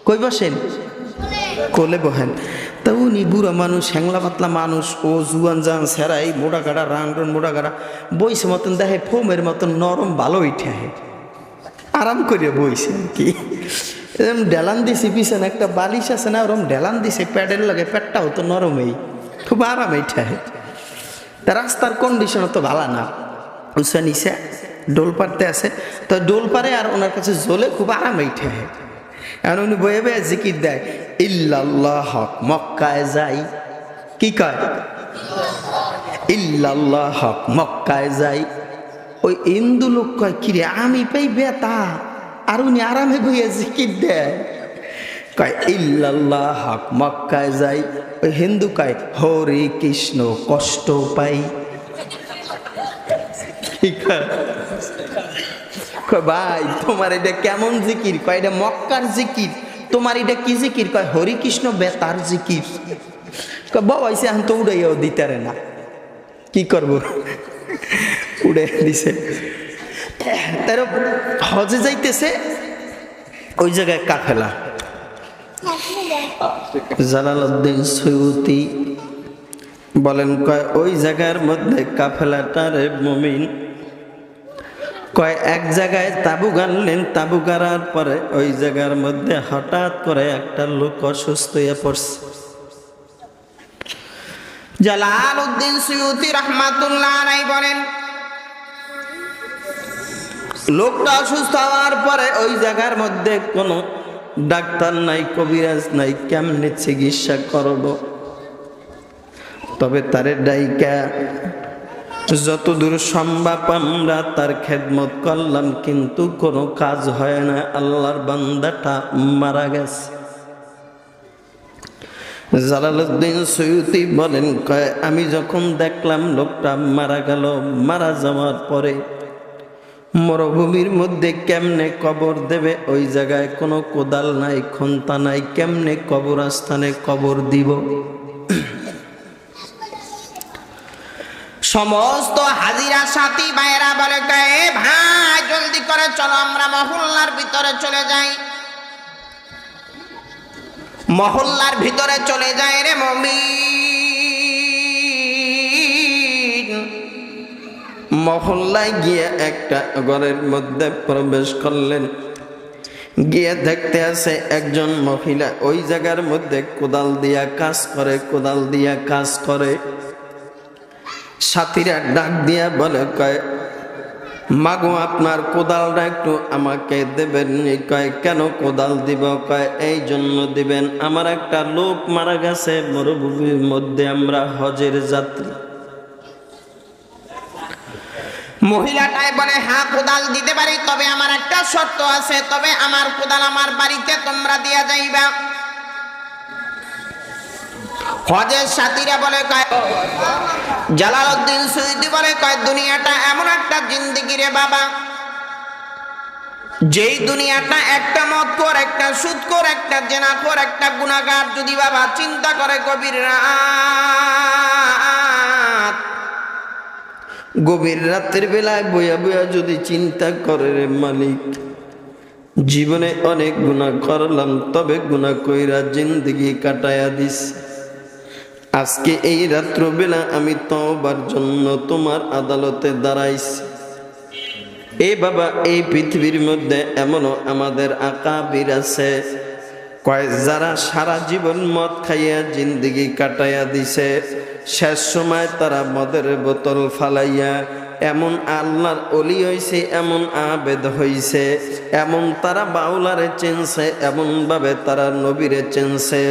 কই বসেন? কোলে বহেন। তা উনি বুড়া মানুষ, হ্যাংলা পাতলা মানুষ, ও জুয়ান জান সেরাই মোটা গাড়া রান মোটা গাড়া বইছে মতন দেখে ফোমের মতন নরম ভালো উঠে আহে, আরাম করে বইছে কি। এরকম ডেলান দিছে, পিছনে একটা বালিশ আছে না, ওরকম ডেলান দিছে প্যাডের লাগে, প্যাডটাও তো নরমেই, খুব আরামে উঠে। তা রাস্তার কন্ডিশন তো ভালো না, উঁচা নিচে ডোল পারতে আছে, তো ডোল পারে আর ওনার কাছে জলে খুব আরামে উঠে। এখন উনি বয়ে বয়ে জিকির দেয়, ইল্লাল্লাহ হক মক্কায় যাই। কি কয়? ইল্লাল্লাহ হক মক্কায় যাই। ওই হিন্দু লোক কয়, কিরে আমি পাই বেতা, আর উনি আরামে বইয়ে জিকির দেয়। কয় ইল্লাল্লাহ হক মক্কায় যাই। ওই হিন্দু কয়, হরে কৃষ্ণ কষ্ট পাই। ভাই তোমার এটা কেমন জিকির? কয় এটা মক্কার জিকির। তোমার এটা কি জিকির? কয় হরি কৃষ্ণ বেতার জিকির। বাবাইছে এখন তো উড়াইয়াও দিতারে না, কি করবো, উড়ে দিছে। তার হজে যাইতেছে, ওই জায়গায় কাফেলা। জালালউদ্দিন সুয়ুতি বলেন, কয় ওই জায়গার মধ্যে কাফেলাটারে মুমিন কয় এক জায়গায় তাবু গাড়লেন। তাবু গাড়ার পরে ওই জায়গার মধ্যে হঠাৎ করে একটা লোক অসুস্থ হয়ে পড়ছে। জালালউদ্দিন সুয়ুতি রাহমাতুল্লাহ আলাইহি বলেন, লোকটা অসুস্থ হওয়ার পরে ওই জায়গার মধ্যে কোনো ডাক্তার নাই, কবিরাজ নাই, কেমনে চিকিৎসা করব? তবে তারে ডাইকা যতদূর সম্ভব আমরা তার খেদমত করলাম, কিন্তু কোনো কাজ হয় না। আল্লাহর বান্দাটা মারা গেছে। জালালউদ্দিন সুয়ুতি বলেন, কয় আমি যখন দেখলাম লোকটা মারা গেল, মারা যাওয়ার পরে মরুভূমির মধ্যে কেমনে কবর দেবে? ওই জায়গায় কোনো কোদাল নাই, খন্তা নাই, কেমনে কবরস্থানে কবর দিব? সমস্ত হাজিরা সাথী ভাইরা বলে, ভাই জলদি করে চলো আমরা মহল্লার ভিতরে চলে যাই। মহল্লার ভিতরে চলে যায় রে মুমিন। মহল্লায় গিয়ে একটা ঘরের মধ্যে প্রবেশ করলেন। গিয়ে দেখতে আছে একজন মহিলা ওই জায়গার মধ্যে কোদাল দিয়া কাজ করে, কোদাল দিয়া কাজ করে। সাথীরা ডাক দিয়া বলে, কয় মাগো আপনার কোদালটা একটু আমাকে দেবেন? কয় কেন কোদাল দিব? কয় এই জন্য দিবেন, আমার একটা লোক মারা গেছে মরুভূমির মধ্যে, আমরা হজের যাত্রী। মহিলাটাই বলে হ্যাঁ কোদাল দিতে পারি, তবে আমার একটা শর্ত আছে, তবে আমার কোদাল আমার বাড়িতে তোমরা দিয়া যাইবা। হজের সাথীরা বলে কয়, জালালউদ্দিন সুয়ুতী বলে কয় দুনিয়াটা এমন একটা জিন্দেগি রে বাবা, যেই দুনিয়াটা একটা মদখোর, একটা সুদখোর, একটা জেনাখোর, একটা গুনাহগার যদি বাবা চিন্তা করে গভীর রাতের বেলায় বইয়া বইয়া যদি চিন্তা করে রে মালিক, জীবনে অনেক গুনাহ করলাম, তবে গুনাহ কইরা জিন্দেগি কাটায়া দিস, আজকে এই রাত্রবেলা আমি তওবার জন্য তোমার আদালতে দাঁড়াইছি। এ বাবা, এই পৃথিবীর মধ্যে এমনও আমাদের আকাবির আছে কয় যারা সারা জীবন মদ খাইয়া জিন্দেগি কাটাইয়া দিছে, শেষ সময় তারা মদের বোতল ফালাইয়া এমন আল্লাহর ওলি হইছে, এমন আবেদ হইছে, এমন তারা বাউলারে চেনছে, এমন ভাবে তারা নবীরে চেনছে,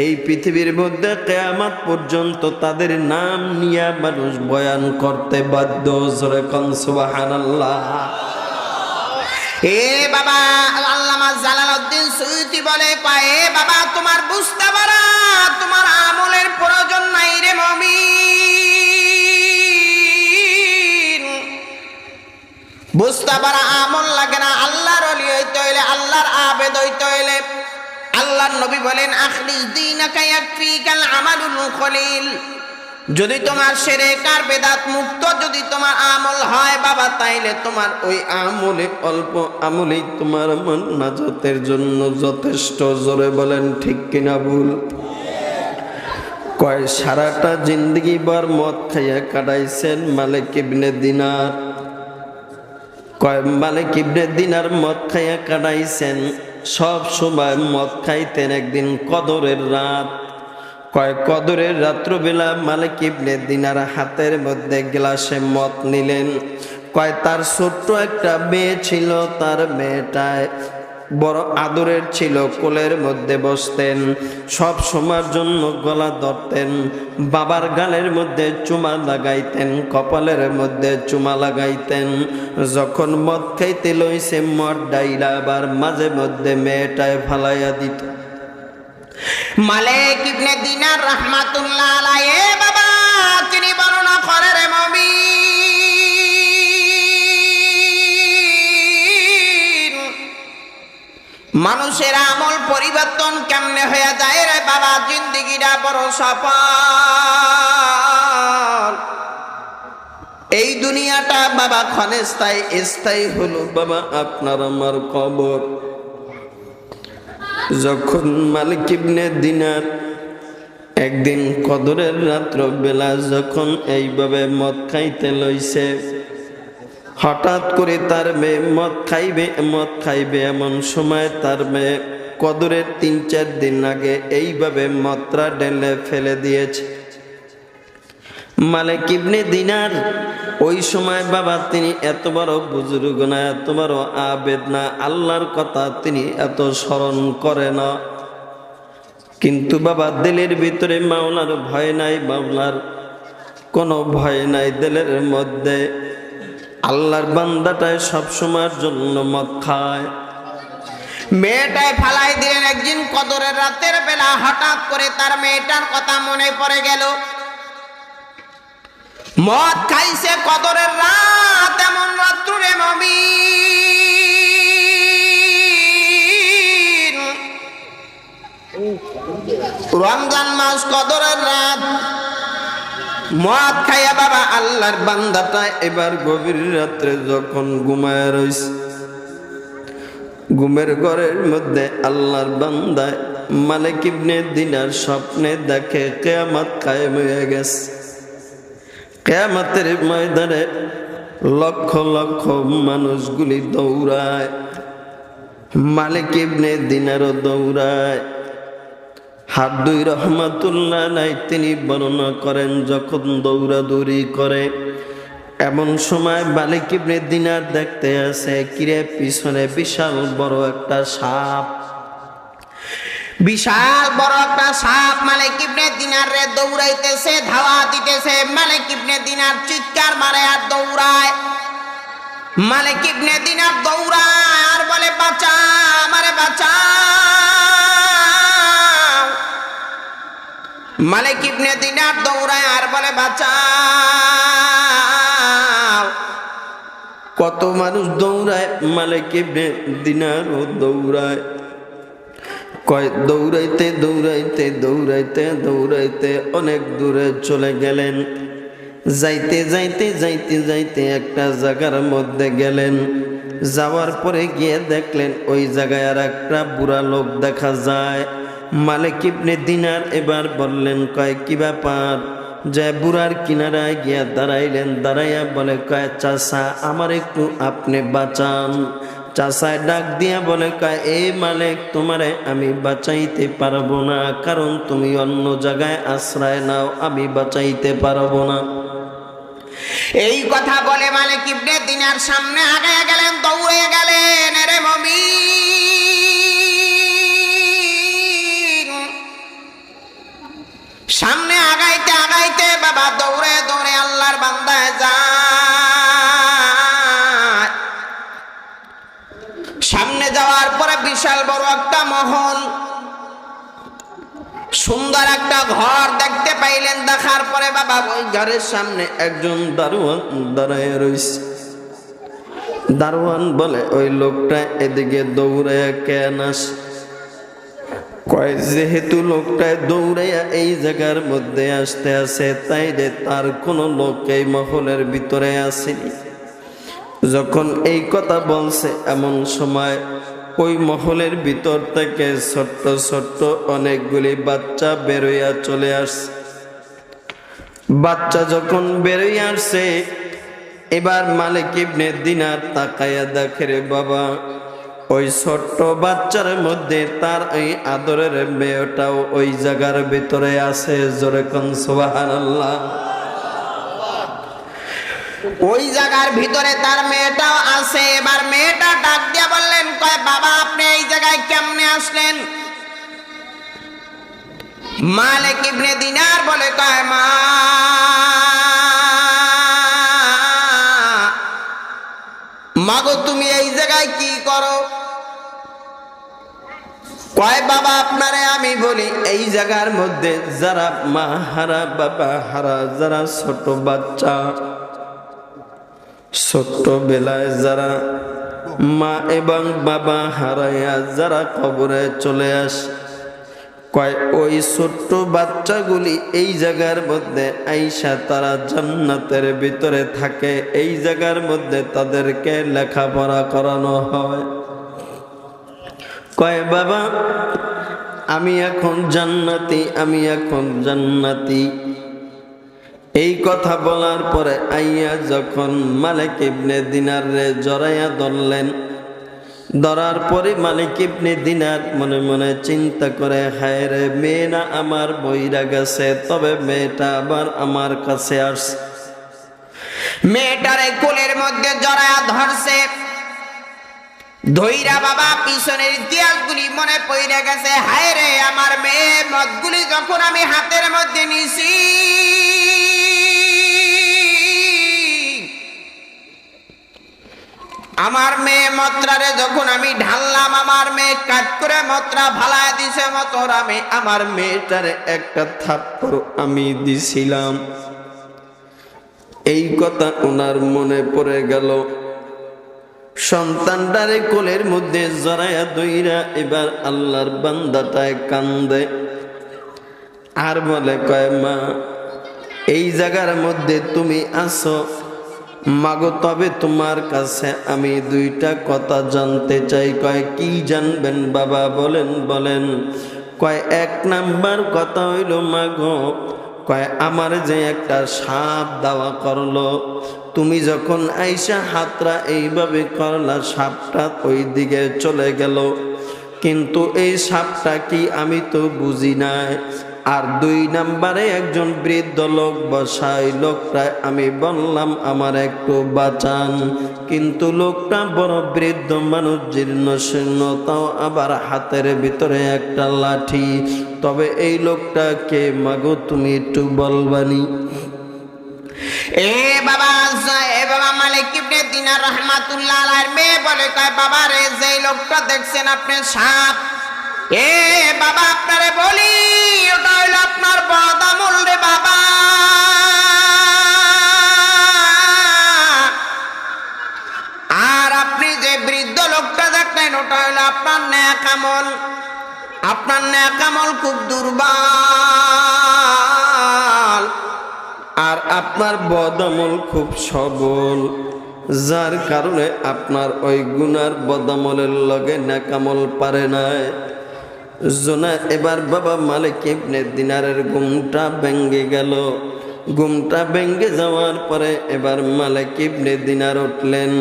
এই পৃথিবীর মধ্যে কিয়ামত পর্যন্ত তাদের নাম নিয়ে মানুষ বয়ান করতে বাধ্য। জোরে কোন সুবহানাল্লাহ। এ বাবা, আল্লামা জালালউদ্দিন সুয়ুতী বলে কয়, এ বাবা তোমার বুঝতে পারা, তোমার আমলের প্রয়োজন নাই রে মুমিন। বুঝতে পারা আমল লাগে না, আল্লাহর ওলি হইতে হইলে, আল্লাহর আবেদ হইতে হইলে আল্লাহর নবী বলেন আখলিস দীনাকা ইয়াকফিকাল আমালুল কলিল। যদি তোমার শিরক আর বেদাত মুক্ত যদি তোমার আমল হয় বাবা, তাইলে তোমার ওই আমলে, অল্প আমলেই তোমার মন নাজাতের জন্য যথেষ্ট। জোরে বলেন ঠিক কিনা ভুল? কয় সারাটা জিন্দগি বার মদ খাইয়া কাটাইছেন মালিক ইবনে দিনার। কয় মালিক ইবনে দিনার মদ খাইয়া কাটাইছেন, সব সময় মদ খাইতেন। একদিন কদরের রাত, কয় কদরের রাত্রবেলা মালিক ইবনে দিনার হাতের মধ্যে গ্লাসে মদ নিলেন। কয় তার ছোট্ট একটা মেয়ে ছিল, তার মেয়েটায় বড় আদরের ছিল, কোলের মধ্যে বসতেন, সব সময়ের জন্য গলা ধরতেন, বাবার গালের মধ্যে চুমা লাগাইতেন, কপালের মধ্যে চুমা লাগাইতেন। যখন মদ খাইতে লইছে মদ ডাইলা আবার মাঝে মধ্যে মেয়েটায় ফালাইয়া দিত। মালিক ইবনে দিনার রাহমাতুল্লাহ আলাইহি বাবা তিনি বর্ণনা করে রে মুমিন, মানুষের আমল পরিবর্তন কেমনে হয়ে যায় রে বাবা, জিন্দেগিটা বড় সফল। এই দুনিয়াটা বাবা ক্ষণস্থায়ী, স্থায়ী হলো বাবা আপনার আমার কবর। যখন মালিক ইবনে দিনার একদিন কদরের রাত্র বেলা যখন এইভাবে মদ খাইতে লইছে, হঠাৎ করে তার মেয়ে মদ খাইবে এমন সময় তার মেয়ে কদরের 3-4 দিন আগে এইভাবে মদটা ঢেলে ফেলে দিয়েছে। মালিক ইবনে দিনার ওই সময় বাবা তিনি এত বড় বুজুর্গ না, এত বড় আবেদ না, আল্লাহর কথা তিনি এত স্মরণ করে না, কিন্তু বাবা দিলের ভিতরে মাওলার ভয় নাই, মাওলার কোনো ভয় নাই দিলের মধ্যে। আল্লাহর বান্দাটায় সব সময়ের জন্য মদ খায়। মেয়েটায় ফালাই দিলেন। একদিন কদরের রাতের বেলা হঠাৎ করে তার মেয়েটার কথা মনে পড়ে গেল। মদ খাইছে কদরের রাত, এমন রাত্র রে মুমিন, রমজান মাস কদরের রাত, মদ খাইয়া বাবা আল্লাহর বান্দাটা এবার গভীর রাত্রে যখন ঘুমায় রইছে, ঘুমের ঘরের মধ্যে আল্লাহর বান্দা মালিক ইবনে দিনার স্বপ্নে দেখে কিয়ামত কায়েম হয়ে গেছে। কিয়ামতের ময়দানে লক্ষ লক্ষ মানুষগুলি দৌড়ায়, মালিক ইবনে দিনারও দৌড়ায়। হাদুই রহমাতুল্লাহ আলাইহি তিনি বর্ণনা করেন যখন দৌড়াদৌড়ি করে এমন সময় মালিক ইবনে দিনার দেখতে আছে কিরে পিছনে বিশাল বড় একটা সাপ, বিশাল বড় একটা সাপ মালিক ইবনে দিনার রে দৌড়াইতেছে, ধাওয়া দিতেছে। মালিক ইবনে দিনার চিৎকার মারে আর দৌড়ায়। মালিক ইবনে দিনার দৌড়ায় আর বলে বাঁচা, আমারে বাঁচা। মালিক ইবনে দিনার দৌড়ায় আর বলে বাঁচা। কত মানুষ দৌড়ায়, মালিক ইবনে দিনারও দৌড়ায়। কয় দৌড়াইতে দৌড়াইতে দৌড়াইতে দৌড়াইতে অনেক দূরে চলে গেলেন। যাইতে যাইতে যাইতে যাইতে একটা জায়গার মধ্যে গেলেন। যাওয়ার পরে গিয়ে দেখলেন ওই জায়গায় আর একটা বুড়া লোক দেখা যায়। মালিক ইবনে দিনার এবার বললেন, কয় কি ব্যাপার? যে বুড়ার কিনারায় গিয়া দাঁড়াইলেন। দাঁড়াইয়া বলে, কয় চাচা আমার একটু আপনি বাঁচান। চাচায় ডাক দিয়া বলে, কয় এই মালিক তোমারে আমি বাঁচাইতে পারবো না, কারণ তুমি অন্য জায়গায় আশ্রয় নাও, আমি বাঁচাইতে পারবো না। এই কথা বলে মালিক ইবনে দিনার সামনে আগায় গেলেন, দৌড়ে গেলেন। রে মুমিন, সামনে আগাইতে আগাইতে বাবা দৌড়ে দৌড়ে আল্লাহর বান্দায় যায়। সামনে যাওয়ার পরে বিশাল বড় একটা মহল, সুন্দর একটা ঘর দেখতে পাইলেন। দেখার পরে বাবা ওই ঘরের সামনে একজন দারোয়ান দাঁড়ায় রইছে। দারোয়ান বলে, ওই লোকটা এদিকে দৌড়াইয়া কেন আসে? কয় যেহেতু লোকটায় দৌড়াইয়া এই জায়গার মধ্যে আসতে আসে, তাই রে তার কোনো লোক এই মহলের ভিতরে আসেনি। যখন এই কথা বলছে এমন সময় ওই মহলের ভিতর থেকে ছোট্ট ছোট্ট অনেকগুলি বাচ্চা বেরোইয়া চলে আসছে। বাচ্চা যখন বেরোইয়া আসছে, এবার মালিক ইবনে দিনার তাকাইয়া দেখে, রে বাবা ওই ছোট্ট বাচ্চার মধ্যে তার এই আদরের মেয়েটাও ওই জায়গার ভিতরে আছে। জোরে কোন সুবহানাল্লাহ। ওই জায়গার ভিতরে তার মেয়েটাও আছে। এবার মেয়েটা ডাক দিয়া বললেন, কয় বাবা আপনি এই জায়গায় কেমনে আসলেন? মালিক ইবনে দিনার বলে, কয় মা মাগো তুমি এই জায়গায় কি করো? কয় বাবা আপনারে আমি বলি, এই জায়গার মধ্যে যারা মা হারা বাবা হারা, যারা ছোট বাচ্চা, ছোট্টবেলায় যারা মা এবং বাবা হারাইয়া যারা কবরে চলে আসে, কয় ওই ছোট্ট বাচ্চাগুলি এই জায়গার মধ্যে আইসা তারা জান্নাতের ভিতরে থাকে। এই জায়গার মধ্যে তাদেরকে লেখাপড়া করানো হয়। কয় বাবা আমি এখন জান্নাতি, আমি এখন জান্নাতি। এই কথা বলার পরে আইয়া যখন মালিক ইবনে দিনার রে জড়াইয়া ধরলেন, ধরার পরে মালিক ইবনে দিনার মনে মনে চিন্তা করে, হায় রে মেয়ে না আমার বইরা গেছে, তবে মেয়েটা আবার আমার কাছে আসছে। মেয়েটারে কোলের মধ্যে জড়ায়া ধরছে। ধইরা বাবা পিছনের ইতিহাসগুলি মনে পড়ে গেছে। হায় রে আমার মেয়ে মদগুলি যখন আমি হাতের মধ্যে নিছি, আমার মেয়ে মত্রারে যখন আমি ঢাললাম, আমার মেয়ে কাট করে মত্রা ভালায় দিছে মতর আমি আমার মেয়েটারে একটা থাপ্পড় আমি দিছিলাম। এই কথা ওনার মনে পড়ে গেল। সন্তানটারে কোলের মধ্যে জড়াইয়া দইরা এবার আল্লাহর বান্দাটায় কান্দে আর বলে, কয় মা এই জায়গার মধ্যে তুমি আসো মাগো, তবে তোমার কাছে আমি দুইটা কথা জানতে চাই। কয় কি জানবেন বাবা? বলেন বলেন। কয় এক নাম্বার কথা হইল মাগো, কয় আমার যে একটা সাপ দাওয়া করলো, তুমি যখন আইসা হাতরা এইভাবে করলা, সাপটা ওই দিকে চলে গেল, কিন্তু এই সাপটা কি আমি তো বুঝি নাই। আর দুই নাম্বারে একজন বৃদ্ধ লোক বসাই, লোকটা আমি বললাম আমার একটু বাঁচান, কিন্তু লোকটা বড় বৃদ্ধ মানুষ, জীর্ণ শীর্ণ, তাও আবার হাতের ভিতরে একটা লাঠি। তবে এই লোকটা কে মাগো তুমি একটু বলবানি? বাবা মালিক ইবনে দিনার রাহমাতুল্লাহ আলাইহির মেয়ে বলে কয় বাবা রে যেই লোকটা দেখছেন আপনি সাপ, বাবা আপনারে বলি ওটা হইল আপনার বদ আমল রে বাবা। আর আপনি যে বৃদ্ধ লোকটা দেখলেন ওটা হইল আপনার নেক আমল। আপনার নেক আমল খুব দুর্বল আর আপনার বদামল খুব সবল, যার কারণে আপনার ওই গুনার বদামলের লগে নেকামল পারে নাই। জোনা এবার বাবা মালিক ইবনে দিনারের ঘুমটা ভেঙ্গে গেল। ঘুমটা ভেঙ্গে যাওয়ার পরে এবার মালিক ইবনে দিনার উঠলেন।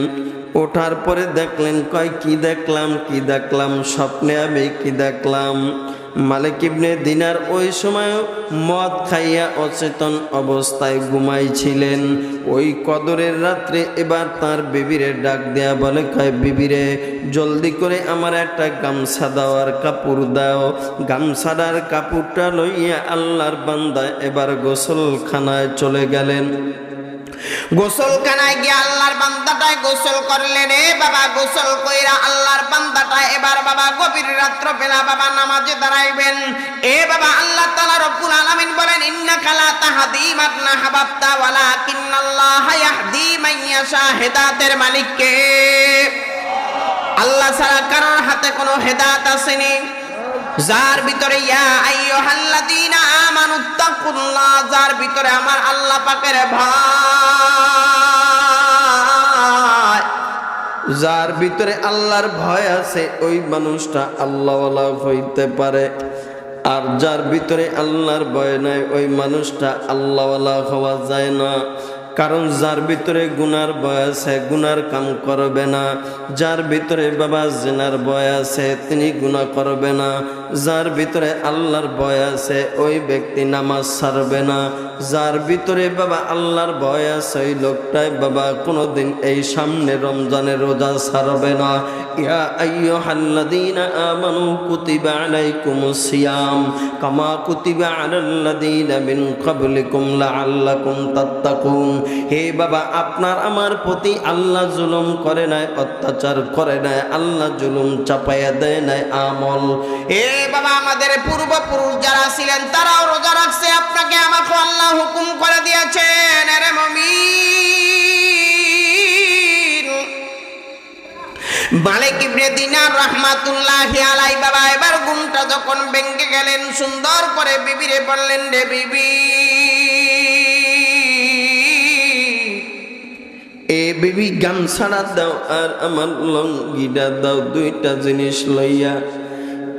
ওঠার পরে দেখলেন কয় কি দেখলাম স্বপ্নে আমি কি দেখলাম। মালিক ইবনে দিনার ওই সময় মদ খাইয়া অচেতন অবস্থায় ঘুমাইছিলেন। ওই কদরের রাত্রে এবার তার বিবিরে ডাক দেয়া বলে কয় বিবিরে জলদি করে আমার একটা গামছা দাও আর কাপড় দাও। গামছাটার কাপড়টা লইয়া আল্লাহর বান্দা এবার গোসলখানায় চলে গেলেন। গোসলখানায় গিয়ে আল্লাহর বান্দাটায় গোসল করলেন। বাবা গোসল কইরা আল্লাহর বান্দাটা এবার বাবা গভীর রাত্র বেলা বাবা নামাজে দাঁড়াইবেন। বাবা আল্লাহ তাআলা রব্বুল আলামিন বলেন ইন্নাকা লা তাহদি মান আহবাবতা ওয়ালাকিন্নাল্লাহা ইয়াহদি মান ইয়াশা। হেদায়েতের মালিক কে? আল্লাহ ছাড়া কারোর হাতে কোনো হেদায়েত আসেনি। যার ভিতরে ইয়া আইয়ুহাল্লাযীনা আমানুত্তাকুল্লাহ, যার ভিতরে আমার আল্লাহ পাকের ভয়, যার ভিতরে আল্লাহর ভয় আছে ওই মানুষটা আল্লাহওয়ালা হইতে পারে। আর যার ভিতরে আল্লাহর ভয় নাই ওই মানুষটা আল্লাহওয়ালা হওয়া যায় না। কারণ যার ভিতরে গুনার ভয় আছে গুনার কাম করবে না। যার ভিতরে বাবা জিনার ভয় আছে তিনি গুনাহ করবে না। যার ভিতরে আল্লাহর ভয় আছে ওই ব্যক্তি নামাজ ছাড়বে না। যার ভিতরে বাবা আল্লাহর ভয় আছে ওই লোকটাই বাবা কোনোদিন এই সামনে রমজানের রোজা ছাড়বে না। ইয়া আইয়ুহাল্লাযীনা আমানু কুতিবা আলাইকুমুস সিয়াম কামা কুতিবা আলাল্লাযীনা মিন ক্বাবলিকুম লাআল্লাকুম তাত্তাকুন। হে বাবা আপনার আমার প্রতি আল্লাহ জুলুম করে নাই, অত্যাচার করে নাই, আল্লাহ জুলুম চাপাইয়া দেয় নাই আমল। বাবা আমাদের পূর্বপুরুষ যারা ছিলেন তারাও রোজা রাখছে, আপনাকে আমাকে আল্লাহ হুকুম করে দিয়েছেন। আরে মুমিন মালিক ইবনে দিনার রাহমাতুল্লাহি আলাইহি বাবা এবার ঘুমটা যখন ভেঙে গেলেন সুন্দর করে বিবিরে বললেন রে বিবি, বিবি গামছাড়া দাও আর আমার লঙ্গিটা দাও, দুইটা জিনিস লইয়া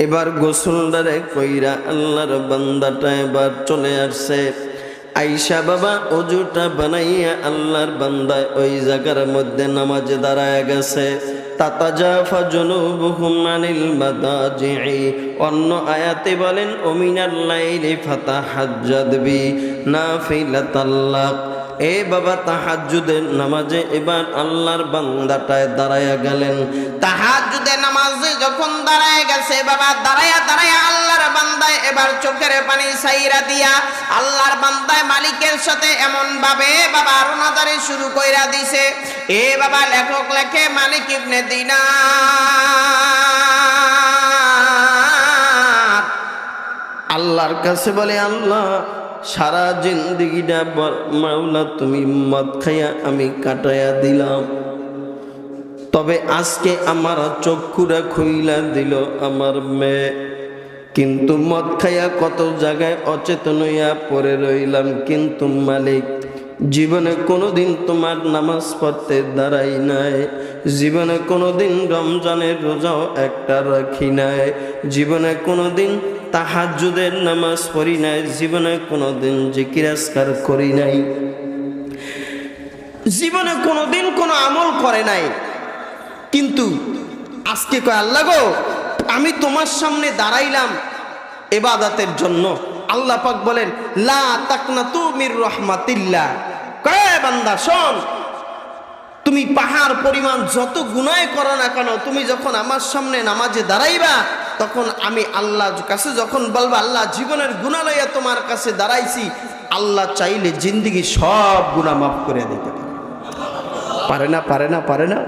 এবার গোসলদারে কইরা আল্লাহর বান্দাটা এবার চলে আসছে। আইসা বাবা অজুটা বানাইয়া আল্লাহর বান্দায় ওই জায়গার মধ্যে নামাজে দাঁড়ায় গেছে। তাতাজাফা জুনুবুহুম আনিল মাদাজি'i, অন্য আয়াতে বলেন ওমিনাল লাইলি ফাতাহাজ্জাদ বি নাফিলাতাল্লাক। বাবা তাহাজ্জুদের নামাজে এবার আল্লাহর বান্দাটায় দাঁড়ায়া গেলেন। তাহাজ্জুদের নামাজে যখন দাঁড়ায় গেছে বাবা দাঁড়ায়া আল্লাহর বান্দায় এবার চোখের পানি ছাইরা দিয়া আল্লাহর বান্দায় মালিকের সাথে এমন ভাবে বাবা রোনাদারি শুরু কইরা দিছে। বাবা লেখক লেখে মালিক ইবনে দিনার আল্লাহর কাছে বলে আল্লাহ সারা জিন্দিগিটা মাওলা তুমি মদ খাইয়া আমি কাটাইয়া দিলাম, তবে আজকে আমার চক্ষুরা খুইলা দিল আমার মেয়ে, কিন্তু মদ খাইয়া কত জায়গায় অচেতন হইয়া পড়ে রইলাম। কিন্তু মালিক জীবনে কোনোদিন তোমার নামাজ পড়তে দাঁড়াই নাই, জীবনে কোনোদিন রমজানের রোজাও একটা রাখি নাই, জীবনে কোনোদিন তাহাজ্জুদের নামাজ পড়ি নাই, জীবনে কোনোদিন জিকির আজকার করি নাই, জীবনে কোনোদিন কোনো আমল করে নাই। কিন্তু আজকে কয় আল্লাহ গো আমি তোমার সামনে দাঁড়াইলাম ইবাদতের জন্য। আল্লাহ পাক বলেন লা তাকনাতু মির রাহমাতিল্লাহ, কয় বান্দা শোন, তুমি পাহাড় পরিমাণ যত গুনাহ করো না কেন, তুমি যখন আমার সামনে নামাজে দাঁড়াইবা তখন আমি আল্লাহর কাছে যখন বলবা আল্লাহ জীবনের গুনাহ লইয়া তোমার কাছে দাঁড়াইছি, আল্লাহ চাইলে জিন্দেগি সব গুনাহ মাফ করে দিতে পারে। পারে না? পারে না?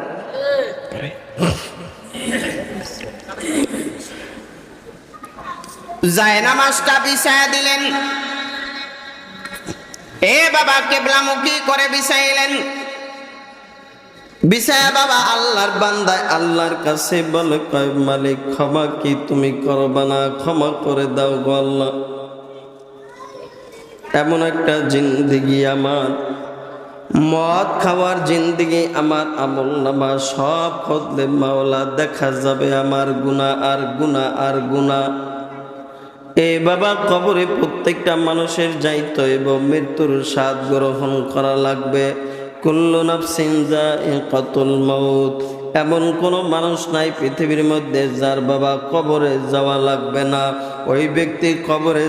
জায়নামাজটা বিছায়া দিলেন, এ বাবা কিবলামুখী করে বিছাইলেন। বিছায়া বাবা আল্লাহর বান্দায় আল্লাহর কাছে বলে, কয় মালিক ক্ষমা কি তুমি করবা না? ক্ষমা করে দাও গো আল্লাহ। এমন একটা জিন্দেগি আমার, মদ খাওয়ার জিন্দেগি আমার, আমল নামা সব খোদলে মাওলা দেখা যাবে আমার গুনাহ আর গুনাহ আর গুনাহ। এ বাবা কবরে প্রত্যেকটা মানুষের যাইতে এবং মৃত্যুর স্বাদ গ্রহণ করা লাগবে। কুল্লু নাফসিন যায়িকাতুল মাউত। এমন কোন মানুষ নাই পৃথিবীর মধ্যে যার বাবা কবরে যাওয়া লাগবে না। ওই ব্যক্তি কবরে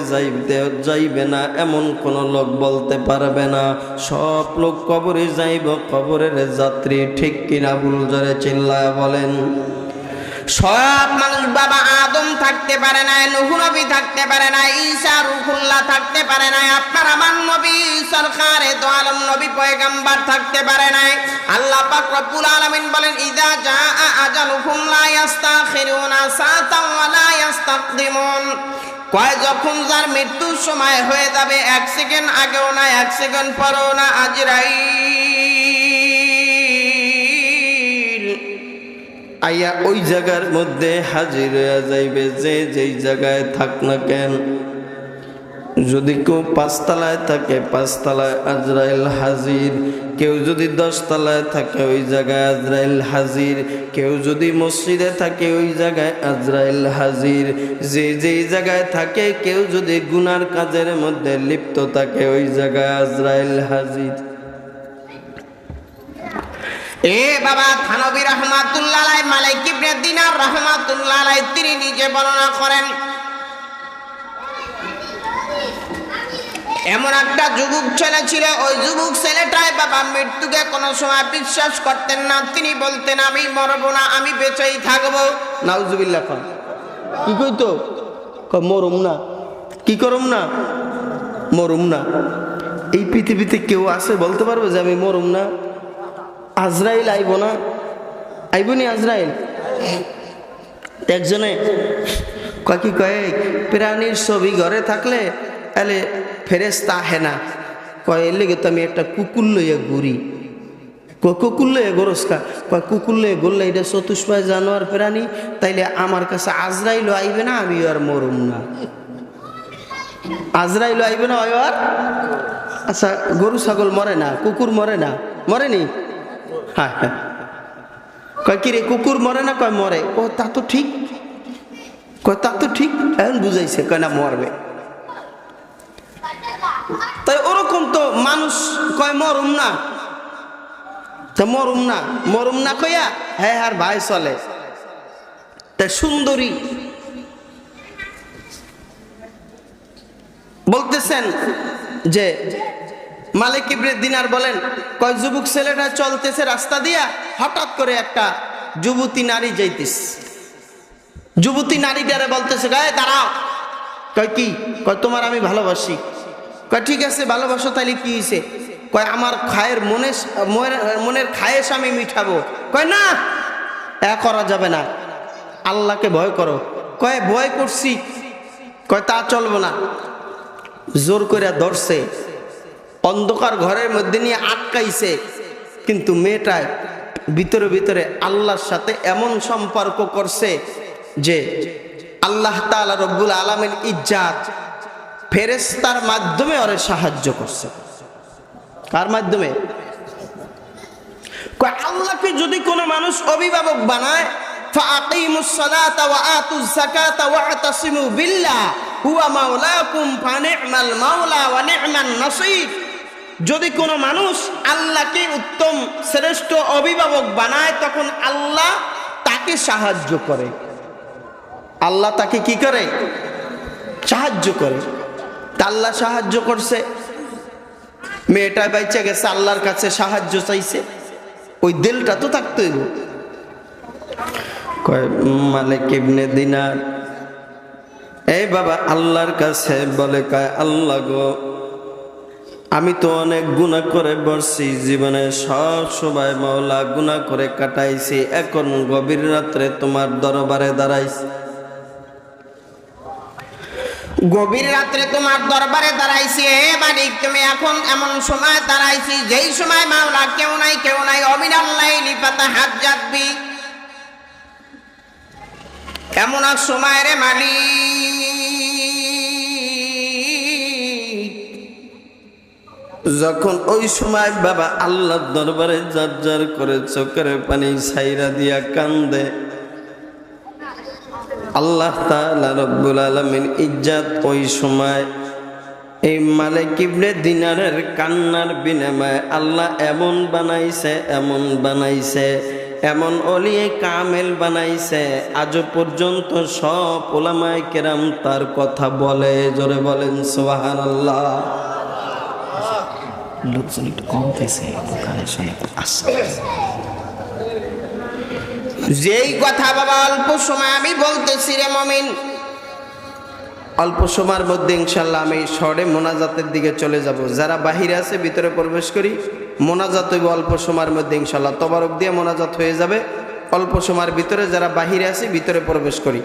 যাইবে না এমন কোন লোক বলতে পারবে না। সব লোক কবরে যাইব, কবরের যাত্রী। ঠিক কিনা? ভুল জোরে চিল্লায় বলেন। সব মানুষ বাবা আদম থাকতে পারে না, নূহ নবী থাকতে পারে না, ঈসা রূহুল্লাহ থাকতে পারে না, আপনার আমার নবী সরকারে দো আলম নবী পয়গম্বর থাকতে পারে না। আল্লাহ পাক রব্বুল আলামিন বলেন, ইযা জাআ আজালুহুম লা ইস্তাখিরুনা সাআতান ওয়া লা ইস্তাকদিমুন। কয় যখন যার মৃত্যুর সময় হয়ে যাবে, এক সেকেন্ড আগেও না, এক সেকেন্ড পরেও না, আজরাইল আইয়া ওই জায়গার মধ্যে হাজির হয়ে যাইবে, যে যেই জায়গায় থাক না কেন। যদি কেউ 5 তলায় থাকে, 5 তলায় আজরাইল হাজির। কেউ যদি 10 তলায় থাকে, ওই জায়গায় আজরাইল হাজির। কেউ যদি মসজিদে থাকে, ওই জায়গায় আজরাইল হাজির। যে যেই জায়গায় থাকে, কেউ যদি গুনার কাজের মধ্যে লিপ্ত থাকে, ওই জায়গায় আজরাইল হাজির। এ বাবা থানবী রহমাতুল্লাহ আলাইহি, মালিক ইবনে দিনার রহমাতুল্লাহ আলাইহি তিনি নিজে বর্ণনা করেন, এমন একটা যুবক ছেলে ছিল, ওই যুবক ছেলেটাই বাবা মৃত্যুকে কোনো সময় বিশ্বাস করতেন না। তিনি বলতেন, আমি মরবো না, আমি বেঁচেই থাকবো। নাউজুবিল্লাহ। কি কইতো? মরুম না। কি করুম না? মরুম না। এই পৃথিবীতে কেউ আছে বলতে পারবে যে আমি মরুম না? আজরাইল আইব না? আইব নি আজরাইল? একজনে কি কয়, প্রাণীর ছবি ঘরে থাকলে এলে ফেরেশতা আহে না। কয় এর লেগে তো আমি একটা কুকুর লইয়া ঘুরি। কুকুর লইয়া গোরস্কা? কয় কুকুর লইয়া ঘুরলে এটা চতুষ্পায় জানোয়ার প্রাণী, তাইলে আমার কাছে আজরাইল আইবে না, আমি আর মরুম না। আজরাইল আইবে না আর? আচ্ছা, গরু ছাগল মরে না, কুকুর মরে না? মরেনি? হ্যাঁ হ্যাঁ। কয় কি রে, কুকুর মরে না? কয় মরে। ও তা তো ঠিক। কয় তা তো ঠিক, এখন বুঝাইছে। কয় না, মরবে। তাই ওরকম তো মানুষ কয় মরুম না, মরুম না, মরুম না কইয়া হ্যাঁ আর ভাই চলে। তাই সুন্দরী বলতেছেন যে মালিক ইবনে দিনার বলেন, কয় যুবক ছেলেটা চলতেছে রাস্তা দিয়া, হঠাৎ করে একটা যুবতী নারী যাইতেছে। যুবতী নারীটারে বলতেছে, গায়ে দাঁড়াও। কয় কি? কয় তোমার আমি ভালোবাসি। কয় ঠিক আছে, ভালোবাসো, তাইলে কি হয়েছে? কয় আমার মনের খায়েশ আমি মিঠাবো। কয় না, এ করা যাবে না, আল্লাহকে ভয় করো। কয় ভয় করছি। কয় তা চলবো না। জোর করে ধরছে, অন্ধকার ঘরের মধ্যে নিয়ে আটকাইছে। কিন্তু মেয়েটায় ভিতরে ভিতরে আল্লাহর সাথে এমন সম্পর্ক করছে যে আল্লাহ তাআলা রব্বুল আলামিন ইজ্জাত ফেরেশতার মাধ্যমে ওরে সাহায্য করছে। কার মাধ্যমে? কয় আল্লাহকে যদি কোনো মানুষ অভিভাবক বানায়, ফাআকিমুস সালাতা ওয়া আতুজ যাকাতা ওয়া'তাসিমু বিল্লাহ হুয়া মাওলাকুম ফানি'মাল মাওলা ওয়া নি'মান নাসীর। যদি কোনো মানুষ আল্লাহকে উত্তম শ্রেষ্ঠ অভিভাবক বানায়, তখন আল্লাহ তাকে সাহায্য করে। আল্লাহ তাকে কি করে? সাহায্য করে। আল্লাহ সাহায্য করছে, মেয়েটা বাইচা গেছে, আল্লাহর কাছে সাহায্য চাইছে, ওই দিলটা তো থাকতেই। কয় মালিক ইবনে দিনার এই বাবা আল্লাহর কাছে বলে, কয় আল্লাহ গো, আমি তো অনেক গুনাহ করে বসছি জীবনে, সব সময় মাওলা গুনাহ করে কাটাইছি, এখন গভীর রাত্রে তোমার দরবারে দাঁড়াইছি। গভীর রাত্রে তোমার দরবারে দাঁড়াইছি, হে মালিক তুমি এখন এমন সময় দাঁড়াইছি যেই সময় মাওলা কেউ নাই অমিনাল লাইলি ফাতাহাজ্জাত বি, এমন এক সময় রে মালিক যখন ওই সময় বাবা আল্লাহর দরবারে জার জার করে চোখের পানি ছাইরা দিয়া কান্দে, আল্লাহ তাআলা রব্বুল আলামিন ইজ্জত ওই সময় এই মালিক ইবনে দিনারের কান্নার বিনিময়ে আল্লাহ এমন বানাইছে, এমন ওলিয়ে কামেল বানাইছে, আজ পর্যন্ত সব উলামায়ে কেরাম তার কথা বলে। জোরে বলেন সুবহানাল্লাহ। লোকজন একটু কম পেয়েছে ওখানে শুনে যেই কথা বাবা অল্প সময় আমি বলতেছি রে মমিন, অল্প সময়ের মধ্যে ইনশাল্লাহ আমি শহরে মোনাজাতের দিকে চলে যাব। যারা বাহিরে আছে ভিতরে প্রবেশ করি, মোনাজাত হইব অল্প সময়ের মধ্যে ইনশাল্লাহ। তবারক দিয়ে মোনাজাত হয়ে যাবে অল্প সময়ের ভিতরে। যারা বাহিরে আছে ভিতরে প্রবেশ করি।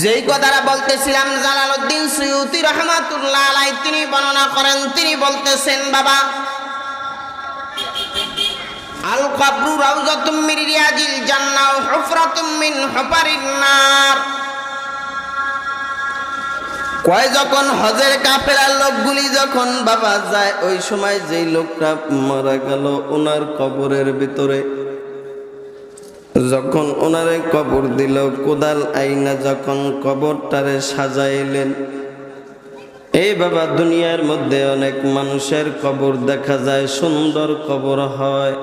যেই কথাটা বলতেছিলাম জালালউদ্দিন সুয়ুতী রাহমাতুল্লাহ আলাইহি তিনি বর্ণনা করেন, তিনি বলতেছেন বাবা আল কবরু রাউযাতুম মিন রিয়াজিল জান্নাহ ওয়া হুফরাতুম মিন হুফারিন নার। কয় যখন হজের কাফেলার লোকগুলি যখন বাবা যায়, ওই সময় যেই লোকটা মারা গেল ওনার কবরের ভিতরে যখন ওনারে কবর দিল, কোদাল আইনা যখন কবরটারে সাজাইলেন। এই বাবা দুনিয়ার মধ্যে অনেক মানুষের কবর দেখা যায়, সুন্দর কবর হয়।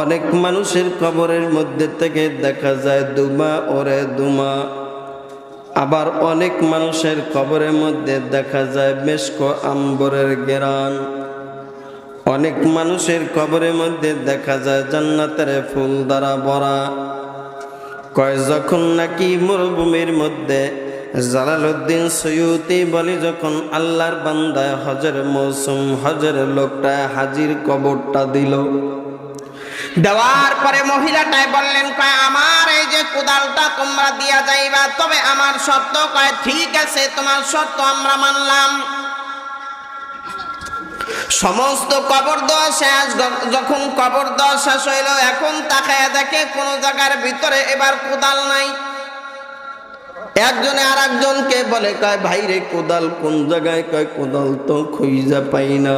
অনেক মানুষের কবরের মধ্যে থেকে দেখা যায় দুমা ওরে দুমা। আবার অনেক মানুষের কবরের মধ্যে দেখা যায় মেশক আম্বরের ঘেরান। অনেক মানুষের কবরের মধ্যে দেখা যায় জান্নাতের ফুল দ্বারা ভরা। কয় যখন নাকি মরুভূমির মধ্যে জালালউদ্দিন সুয়ুতী বলে যখন আল্লাহর বান্দায় হজের মৌসুম, হজের লোকটা হাজির কবরটা দিল। দেওয়ার পরে মহিলাটাই বললেন কয় আমার এই যে কোদালটা তোমরা দিয়া যাইবা, তবে আমার শর্ত। কয় ঠিক আছে তোমার শর্ত আমরা মানলাম। সমস্ত কবর দেওয়া শেষ। যখন কবর দেওয়া শেষ হইল, এখন তাকায়া দেখে কোন জায়গার ভিতরে এবার কোদাল নাই। একজনে আর একজনকে বলে কয় ভাই রে কোদাল কোন জায়গায়? কয় কোদাল তো খুঁজা পাই না।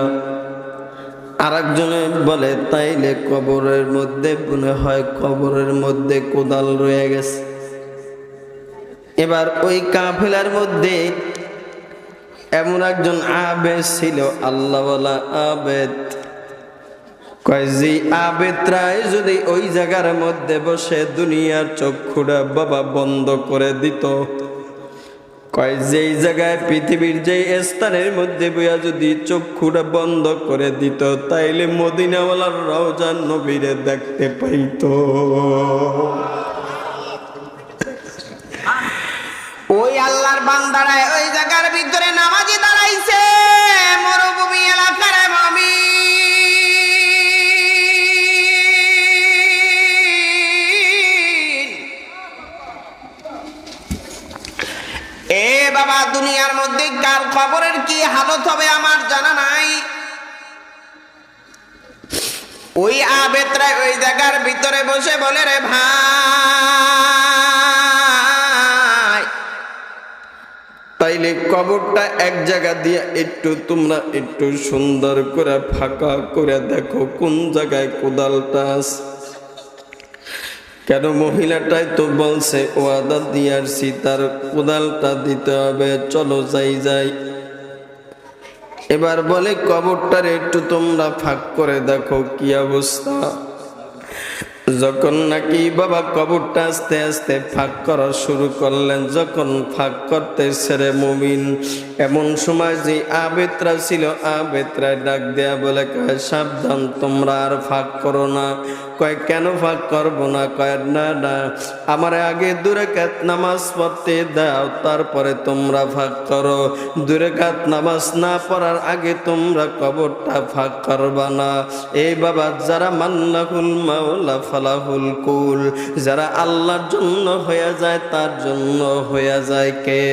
আর একজনে বলে তাইলে কবরের মধ্যে মনে হয় কবরের মধ্যে কোদাল রয়ে গেছে। এবার ওই কাফেলার মধ্যে এমন একজন আবেদ ছিল, আল্লাহওয়ালা আবেদ। কয় যে আবেদরাই যদি ওই জায়গার মধ্যে বসে দুনিয়ার চক্ষুটা বাবা বন্ধ করে দিত, কয় যেই জায়গায় পৃথিবীর যেই স্থানের মধ্যে বইয়া যদি চক্ষুটা বন্ধ করে দিত, তাইলে মদিনাওয়ালার রওজা নবীরে দেখতে পাইত। ওই আল্লাহর বান্দারায় ওই জায়গার ভিতরে নামাজি দাঁড়াইছে, মরুভূমি এলাকার মুমিন। এ বাবা দুনিয়ার মধ্যে কার কবরের কি হালত হবে আমার জানা নাই। ওই আবেদরায় ওই জায়গার ভিতরে বসে বলে রে ভাই, তাইলে কবরটা এক জায়গা দিয়ে একটু তোমরা একটু সুন্দর করে ফাঁকা করে দেখো কোন জায়গায় কোদালটা আছে। কেন মহিলাটাই তো বলছে ওয়াদা দিয়ে আসছি তার কোদালটা দিতে হবে, চলো যাই। এবার বলে কবরটার একটু তোমরা ফাঁক করে দেখো কি অবস্থা। যখন নাকি বাবা কবরটা আস্তে আস্তে ফাঁক করা শুরু করলেন, যখন ফাঁক করতে ছেড়ে মুমিন, এমন সময় যে আবেদরা ছিল, আবেদরা ডাক দেয়া বলে, কয় সাবধান, তোমরা আর ফাঁক করো না। কয় কেন ফাঁক করবো না? কয় না না, আমার আগে 2 রাকাত নামাজ পড়তে দাও, তারপরে তোমরা ফাঁক করো। 2 রাকাত নামাজ না পড়ার আগে তোমরা কবরটা ফাঁক করবা না। এই বাবা, যারা মান্নাহুল মাওলা ফালাহুল কুল, যারা আল্লাহর জন্য হয়ে যায় তার জন্য হয়ে যায় কে?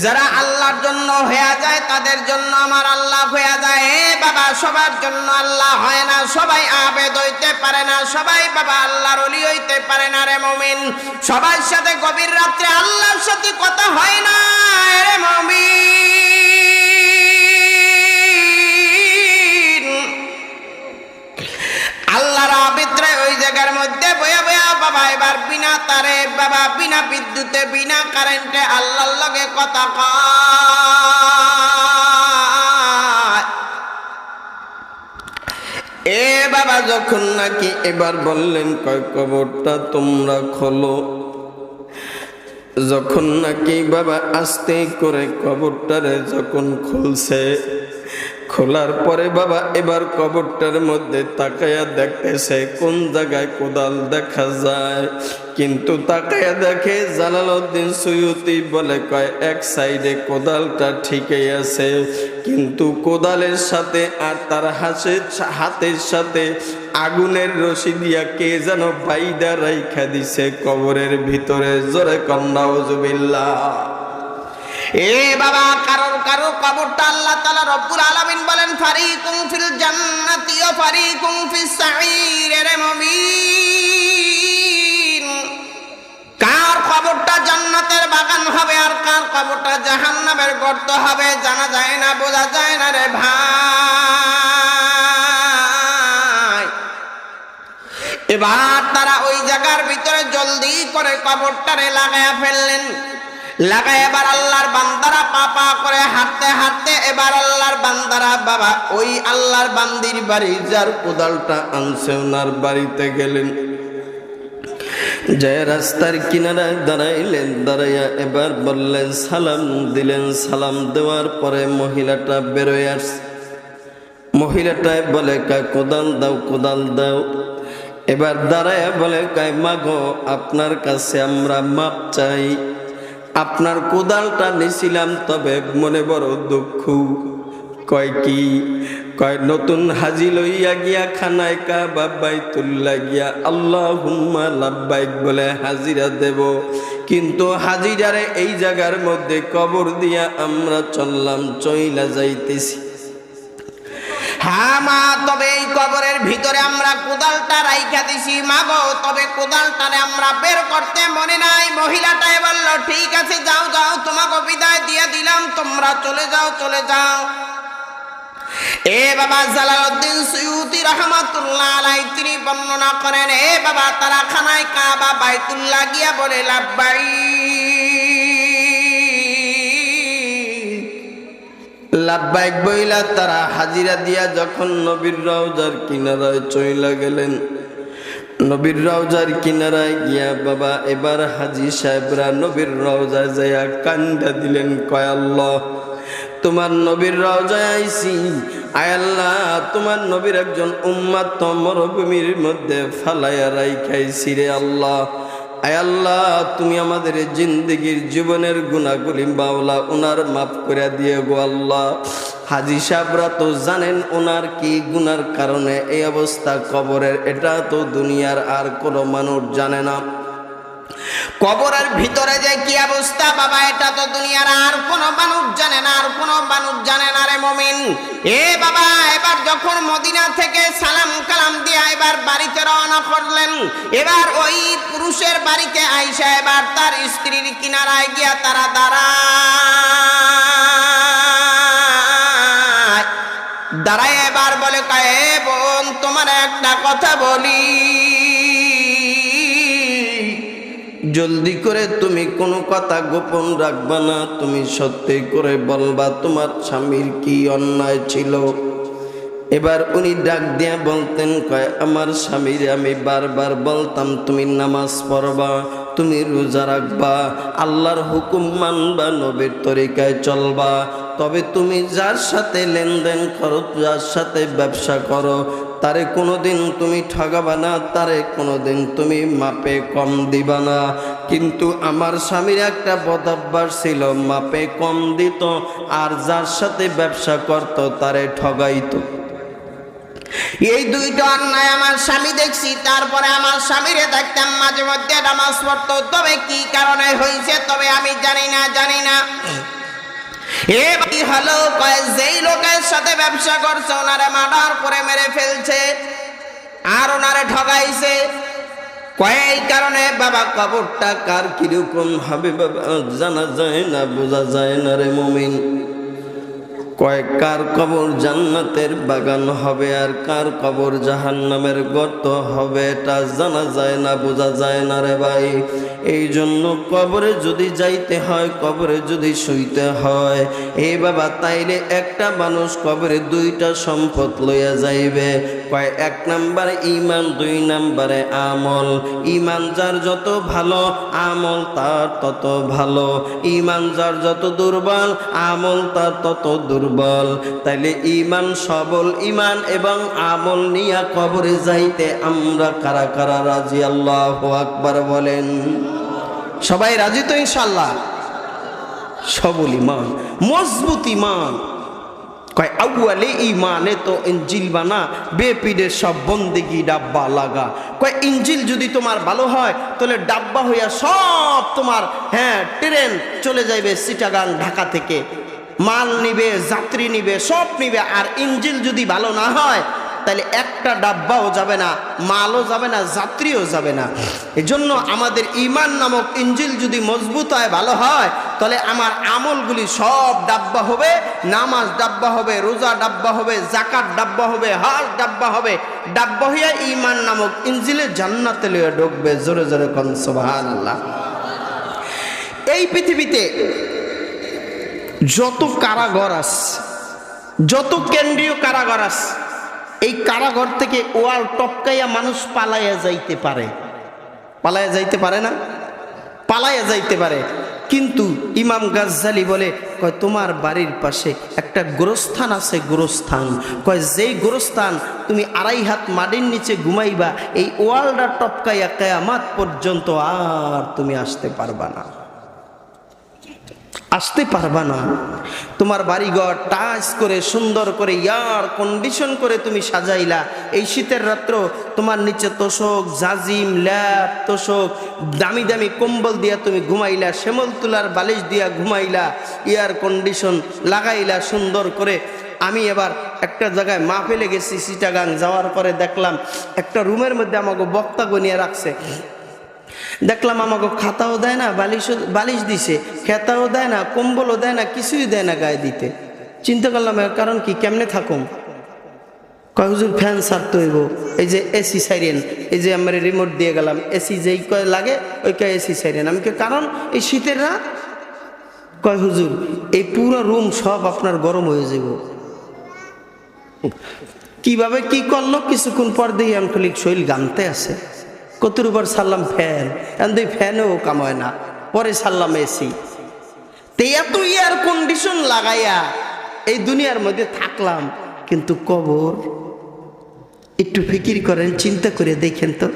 যারা আল্লাহর জন্য হয়ে যায় তাদের জন্য আমার আল্লাহ হয়ে যায়। এ বাবা, সবার জন্য আল্লাহ হয় না, সবাই আবেদ হইতে পারে না, সবাই বাবা আল্লাহর ওলি হইতে পারে না রে মুমিন। সবার সাথে গভীর রাত্রে আল্লাহর সাথে কথা হয় না রে মুমিন। আল্লাহর আবিদরে ওই জায়গার মধ্যে বয়া বয়া বাবা এবার বিনা তারে বাবা, বিনা বিদ্যুতে, বিনা কারেন্টে আল্লাহর লগে কথা কয়। এ বাবা, যখন নাকি এবার বললেন, কয় কবরটা তোমরা খোলো। যখন নাকি বাবা আস্তে করে কবরটারে যখন খুলছে, খোলার পরে বাবা এবার কবরটার মধ্যে তাকায়া দেখতেছে কোন জায়গায় কোদাল দেখা যায়, কিন্তু তাকায়া দেখে জালালউদ্দিন সুয়ুতি বলে, কয় এক সাইডে কোদালটা ঠিকই আছে, কিন্তু কোদালের সাথে আর তার হাতের সাথে আগুনের রশি দিয়া কে যেন বাইদা রাইখা দিছে কবরের ভিতরে। জোরে কন্যা নাউজুবিল্লাহ। এ বাবা, কারোর কবরটা আল্লাহ তাআলা রব্বুল আলামিন বলেন, ফারিকুম ফিল জান্নাতি ওয়া ফারিকুম ফিস সাঈর। রে মুমিন, কার কবরটা জান্নাতের বাগান হবে আর কার কবরটা জাহান্নামের গর্ত হবে জানা যায় না, বোঝা যায় না রে ভাই। এবার তারা ওই জায়গার ভিতরে জলদি করে কবরটারে লাগায়া ফেললেন। লাগায় এবার আল্লাহর বান্দারা পাপা করে হাঁটতে হাঁটতে এবার আল্লাহর বান্দারা বাবা ওই আল্লাহর বান্দির বাড়ি, যার কোদালটা আনছে ওনার বাড়িতে গেলেন। যায় রাস্তার কিনারায় দাঁড়াইলেন, দাঁড়াইয়া এবার বললেন, সালাম দিলেন। সালাম দেওয়ার পরে মহিলাটা বেরোয় আসছে। মহিলাটায় বলে, কয় কোদাল দাও, কোদাল দাও। এবার দাঁড়াইয়া বলে, কয় মাগো, আপনার কাছে আমরা মাপ চাই। আপনার কোদালটা নিছিলাম, তবে মনে বড় দুঃখ। কয় কি? কয় নতুন হাজি লইয়া গিয়া খানায় কাবা বাইতুল্লাহ গিয়া আল্লাহুম্মা লাব্বাইক বলে হাজিরা দেব, কিন্তু হাজিরারে এই জায়গার মধ্যে কবর দিয়া আমরা চললাম, চইলা যাইতেছি। হ্যাঁ মা, তবে এই কবরের ভিতরে আমরা কোদালটা রাইখা দিছি মাগো, তবে কোদালটারে আমরা বের করতে মনে নাই। মহিলাটাই বলল, ঠিক আছে, যাও যাও, তোমাকে বিদায় দিয়ে দিলাম, তোমরা চলে যাও, চলে যাও। এ বাবা, জালালউদ্দিন সুয়ুতি রাহমাতুল্লাহ আলাইহি তিনি বর্ণনা করেন, এ বাবা, তারা খানায় কাবা বাইতুল্লাহ গিয়া বলে লাব্বাইক বইলা তারা হাজিরা দিয়া যখন নবীর রওজার কিনারায় চইলা গেলেন। নবীর রওজার কিনারায় গিয়া বাবা এবার হাজি সাহেবরা নবীর রওজায় যাইয়া কান্দা দিলেন, কয় আল্লাহ, তোমার নবীর রওজায় আইছি, আয় আল্লাহ, তোমার নবীর একজন উম্মত তো মরুভূমির মধ্যে ফালাইয়া রাইখাইছি রে আল্লাহ। আয় আল্লাহ, তুমি আমাদের জিন্দেগির জীবনের গুনাহগুলি মাওলা ওনার মাফ করে দিয়ে গো আল্লাহ। হাজি সাহেবরা তো জানেন ওনার কি গুনার কারণে এই অবস্থা কবরের, এটা তো দুনিয়ার আর কোনো মানুষ জানে না। কবরের ভিতরে যে কি অবস্থা বাবা, এটা তো দুনিয়ার আর কোনো মানুষ জানে না, আর কোনো মানুষ জানে না রে মুমিন। এ বাবা, এবার যখন মদিনা থেকে সালাম কালাম দিয়া এবার বাড়িতে রওনা করলেন, এবার ওই পুরুষের বাড়িতে আইসা এবার তার স্ত্রীর কিনারায় গিয়া তারা দাঁড়ায় এবার বলে, কয় বোন, তোমার একটা কথা বলি, জলদি করে তুমি কোনো কথা গোপন রাখবা না, তুমি সত্যি করে বলবা তোমার স্বামীর কি অন্যায় ছিল। এবার উনি ডাক দিয়া বলতেন, কয় আমার স্বামীর আমি বারবার বলতাম তুমি নামাজ পড়বা, তুমি রোজা রাখবা, আল্লাহর হুকুম মানবা, নবীর তরিকায় চলবা, তবে তুমি যার সাথে লেনদেন করো, যার সাথে ব্যবসা করো, তারে কোনোদিন তুমি ঠগাবা না, তারে কোনোদিন তুমি মাপে কম দিবা না। কিন্তু আমার স্বামীর একটা বদঅভ্যাস ছিল, মাপে কম দিত আর যার সাথে ব্যবসা করত তারে ঠগাইতো। এই দুইটা অন্যায় আমার স্বামী দেখছি, তারপরে আমার স্বামীরে দেখতাম মাঝে মধ্যে নামাজ পড়তো, তবে কি কারণে হয়েছে তবে আমি জানি না। কি হলো, যেই লোকের সাথে ব্যবসা করছে ওনারে মার্ডার করে মেরে ফেলছে আর ওনারে ঠগাইছে। এই কারণে বাবা কবরটা কার কিরকম হবে বাবা জানা যায় না, বোঝা যায় না রে মুমিন। কার কবর জান্নাতের বাগান হবে আর কার কবর জাহান্নামের গর্ত হবে, এটা জানা যায় না, বোঝা যায় না রে ভাই। এই জন্য কবরে যদি যাইতে হয়, কবরে যদি শুইতে হয়, এই বাবা তাইলে একটা মানুষ কবরে দুইটা সম্পদ লইয়া যাইবে। এক নাম্বার ঈমান, 2 নাম্বারে আমল। ঈমান যার যত ভালো, আমল তার তত ভালো। ঈমান যার যত দুর্বল, আমল তার তত দুর্বল। তাইলে ঈমান সবল, ঈমান এবং আমল নিয়ে কবরে যাইতে আমরা কারা কারা রাজি? আল্লাহু আকবার বলেন। সবাই রাজি তো ইনশাআল্লাহ? সবল ঈমান, মজবুত ঈমান। আউয়ালে ঈমানে তো ইনজিল বানা, বেপিডে সব বন্দেগি ডাব্বা লাগা। ইনজিল যদি তোমার ভালো হয় তাহলে ডাব্বা হইয়া সব তোমার ট্রেন চলে যাইবে চিটাগাং ঢাকা থেকে, মাল নিবে, যাত্রী নিবে, সব নিবে। আর ইনজিল যদি ভালো না হয় তাহলে একটা ডাব্বাও যাবে না, মালও যাবে না, যাত্রীও যাবে না। এজন্য আমাদের ঈমান নামক ইনজিল যদি মজবুত হয়, ভালো হয়, তাহলে আমার আমলগুলি সব ডাব্বা হবে। নামাজ ডাব্বা হবে, রোজা ডাব্বা হবে, যাকাত ডাব্বা হবে, হজ ডাব্বা হবে। ডাব্বা হইয়া ঈমান নামক ইনজিলে জান্নাতে লইয়া ঢুকবে। জোরে জোরে কোন সুবহানাল্লাহ। এই পৃথিবীতে যত কারাগার আছে, যত কেন্দ্রীয় কারাগার আছে, এই কারাগার থেকে ওয়াল টপকাইয়া মানুষ পালাইয়া যাইতে পারে। পালাইয়া যাইতে পারে না? পালাইয়া যাইতে পারে। কিন্তু ইমাম গাজ্জালি বলে, তোমার বাড়ির পাশে একটা গোরস্থান আছে, গোরস্থান। যেই গোরস্থান তুমি 2.5 হাত মাটির নিচে ঘুমাইবা, এই ওয়ালটা টপকাইয়া কিয়ামত পর্যন্ত আর তুমি আসতে পারবা না, আসতে পারবা না। তোমার বাড়িঘর টাচ করে সুন্দর করে এয়ার কন্ডিশন করে তুমি সাজাইলা, এই শীতের রাত্র তোমার নিচে তোষক, জাজিম, ল্যাপ, তোষক, দামি দামি কম্বল দিয়া তুমি ঘুমাইলা, শ্যামল তুলার বালিশ দিয়া ঘুমাইলা, এয়ার কন্ডিশন লাগাইলা সুন্দর করে। আমি এবার একটা জায়গায় মাহফিলে গেছি, চিটাগাং যাওয়ার পরে দেখলাম একটা রুমের মধ্যে আমাকে বক্তা গনিয়ে রাখছে। দেখলাম আমাকে খাতাও দেয় না, বালিশ দিছে, খেতাও দেয় না, কম্বলও দেয় না, কিছুই দেয় না গায়ে দিতে। চিন্তা করলাম কারণ কি, কেমনে থাকুম? হুজুর ফ্যান ছাড়তে হইব, এই যে এসি সাইরেন, এই যে আমার রিমোট দিয়ে গেলাম, এসি যেই কয় লাগে ওই কয় এসি সাইরেন। আমি কারণ এই শীতের রাত, হুজুর এই পুরো রুম সব আপনার গরম হয়ে যাব। কিভাবে কি করলো, কিছুক্ষণ পর দিয়ে আমি খালি শরীর গানতে আছে। কতর উপর সারলাম ফ্যান, দুই ফ্যানও কামায় না, পরে সারলাম এসি। এত এয়ার কন্ডিশন লাগাইয়া এই দুনিয়ার মধ্যে থাকলাম, কিন্তু কবর একটু ফিকির করেন, চিন্তা করে দেখেন তো,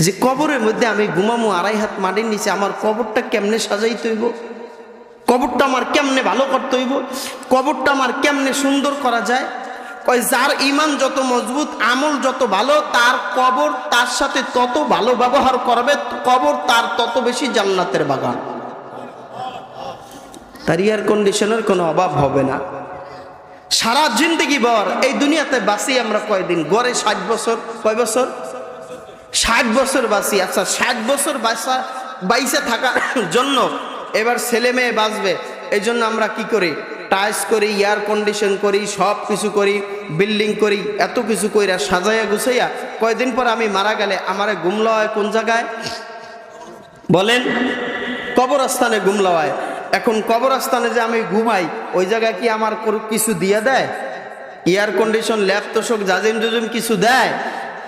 যে কবরের মধ্যে আমি ঘুমামো 2.5 হাত মাটির নিচে, আমার কবরটা কেমনে সাজাইতে হইব, কবরটা আমার কেমনে ভালো করতে হইব, কবরটা আমার কেমনে সুন্দর করা যায়। যার ঈমান যত মজবুত, আমল যত ভালো, তার কবর তার সাথে তত ভালো ব্যবহার করবে, কবর তার তত বেশি জান্নাতের বাগান। তার এয়ার কন্ডিশনের কোনো অভাব হবে না। সারা জিন্দগি ভর এই দুনিয়াতে বাঁচি আমরা কয়দিন? গড়ে 60 বছর। কয় বছর? 60 বছর বাঁচি। আচ্ছা, 60 বছর বাইসে থাকার জন্য এবার ছেলে মেয়ে বাঁচবে, এই জন্য আমরা কি করি? টাইস করি, এয়ার কন্ডিশন করি, সব কিছু করি, বিল্ডিং করি, এত কিছু কইরা সাজাইয়া গুছাইয়া কয়দিন পর আমি মারা গেলে আমারে গুমলা হয় কোন জায়গায় বলেন? কবরস্থানে গুমলা হয়। এখন কবরস্থানে যে আমি ঘুমাই, ওই জায়গায় কি আমার কিছু দিয়ে দেয়? এয়ার কন্ডিশন, ল্যাব তোষক, জাজিম জুজুম কিছু দেয়?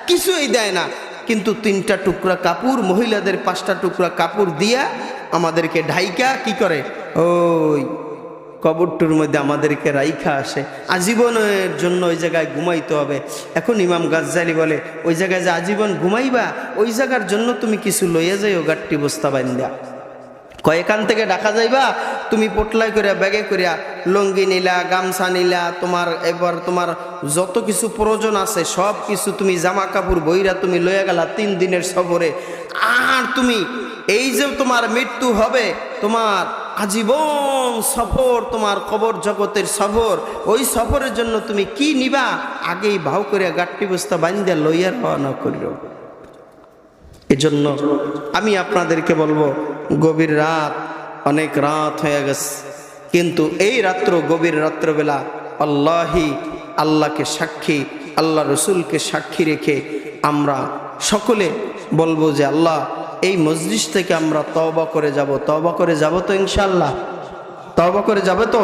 কিছুই দেয় না। কিন্তু 3টা টুকরা কাপড়, মহিলাদের 5টা টুকরা কাপড় দিয়া আমাদেরকে ঢাইকা কি করে, ওই কবরটুর মধ্যে আমাদেরকে রাইখা আসে। আজীবনের জন্য ওই জায়গায় ঘুমাইতে হবে। এখন ইমাম গাজ্জালি বলে, ওই জায়গায় যে আজীবন ঘুমাইবা, ওই জায়গার জন্য তুমি কিছু লইয়া যাইও, গাট্টি বস্তা বান্ধা। কয়েকান থেকে ডাকা যাইবা, তুমি পোটলাই করিয়া ব্যাগে করিয়া লঙ্গি নিলা, গামছা নিলা, এবার তোমার যত কিছু প্রয়োজন আছে সব কিছু তুমি জামা কাপড় বইরা তুমি লইয়া গেলা 3 দিনের সফরে। আর তুমি এই যে তোমার মৃত্যু হবে, তোমার আজীবন সফর, তোমার কবর জগতের সফর, ওই সফরের জন্য তুমি কি নিবা, আগেই ভাও করিয়া গাট্টি বস্তা বান্ধা লইয়া রওনা করিও। এজন্য আমি আপনাদেরকে বলবো, গভীর রাত, অনেক রাত হয়ে গেছে, কিন্তু এই রাত্র, গভীর রাত্রবেলা আল্লাহকে সাক্ষী, আল্লাহ রসুলকে সাক্ষী রেখে আমরা সকলে বলবো যে আল্লাহ, এই মজলিস থেকে আমরা তওবা করে যাব। তওবা করে যাব তো ইনশাআল্লাহ? তওবা করে যাবে তো?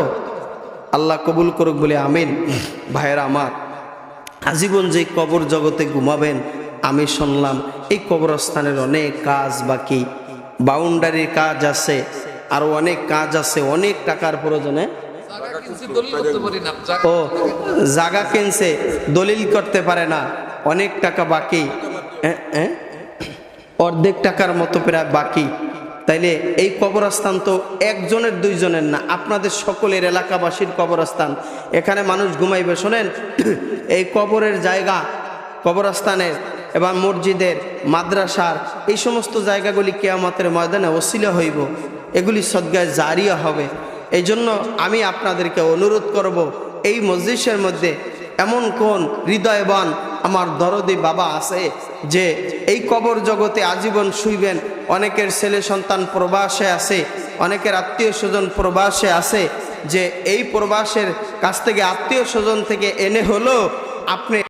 আল্লাহ কবুল করুক বলে আমিন। ভাইয়েরা আমার, আজীবন যে কবর জগতে ঘুমাবেন, আমি শুনলাম এই কবরস্থানের অনেক কাজ বাকি, বাউন্ডারির কাজ আছে, আরো অনেক কাজ আছে, অনেক টাকার প্রয়োজনে। ও জায়গা কিনছে, দলিল করতে পারে না, অনেক টাকা বাকি, অর্ধেক টাকার মতো প্রায় বাকি। তাইলে এই কবরস্থান তো একজনের দুইজনের না, আপনাদের সকলের, এলাকাবাসীর কবরস্থান। এখানে মানুষ ঘুমাইবে। শোনেন, এই কবরের জায়গা, কবরস্থানের এবং মসজিদের, মাদ্রাসার, এই সমস্ত জায়গাগুলি কিয়ামতের ময়দানে ওসিলা হইব, এগুলি সদগায়ে জারিয়া হবে। এই জন্য আমি আপনাদেরকে অনুরোধ করব, এই মজলিসের মধ্যে এমন কোন হৃদয়বান আমার দরদি বাবা আছে যে এই কবর জগতে আজীবন শুইবেন? অনেকের ছেলে সন্তান প্রবাসে আছে, অনেকের আত্মীয় স্বজন প্রবাসে আছে, যে এই প্রবাসের কাছ থেকে, আত্মীয় স্বজন থেকে এনে হলো আপনি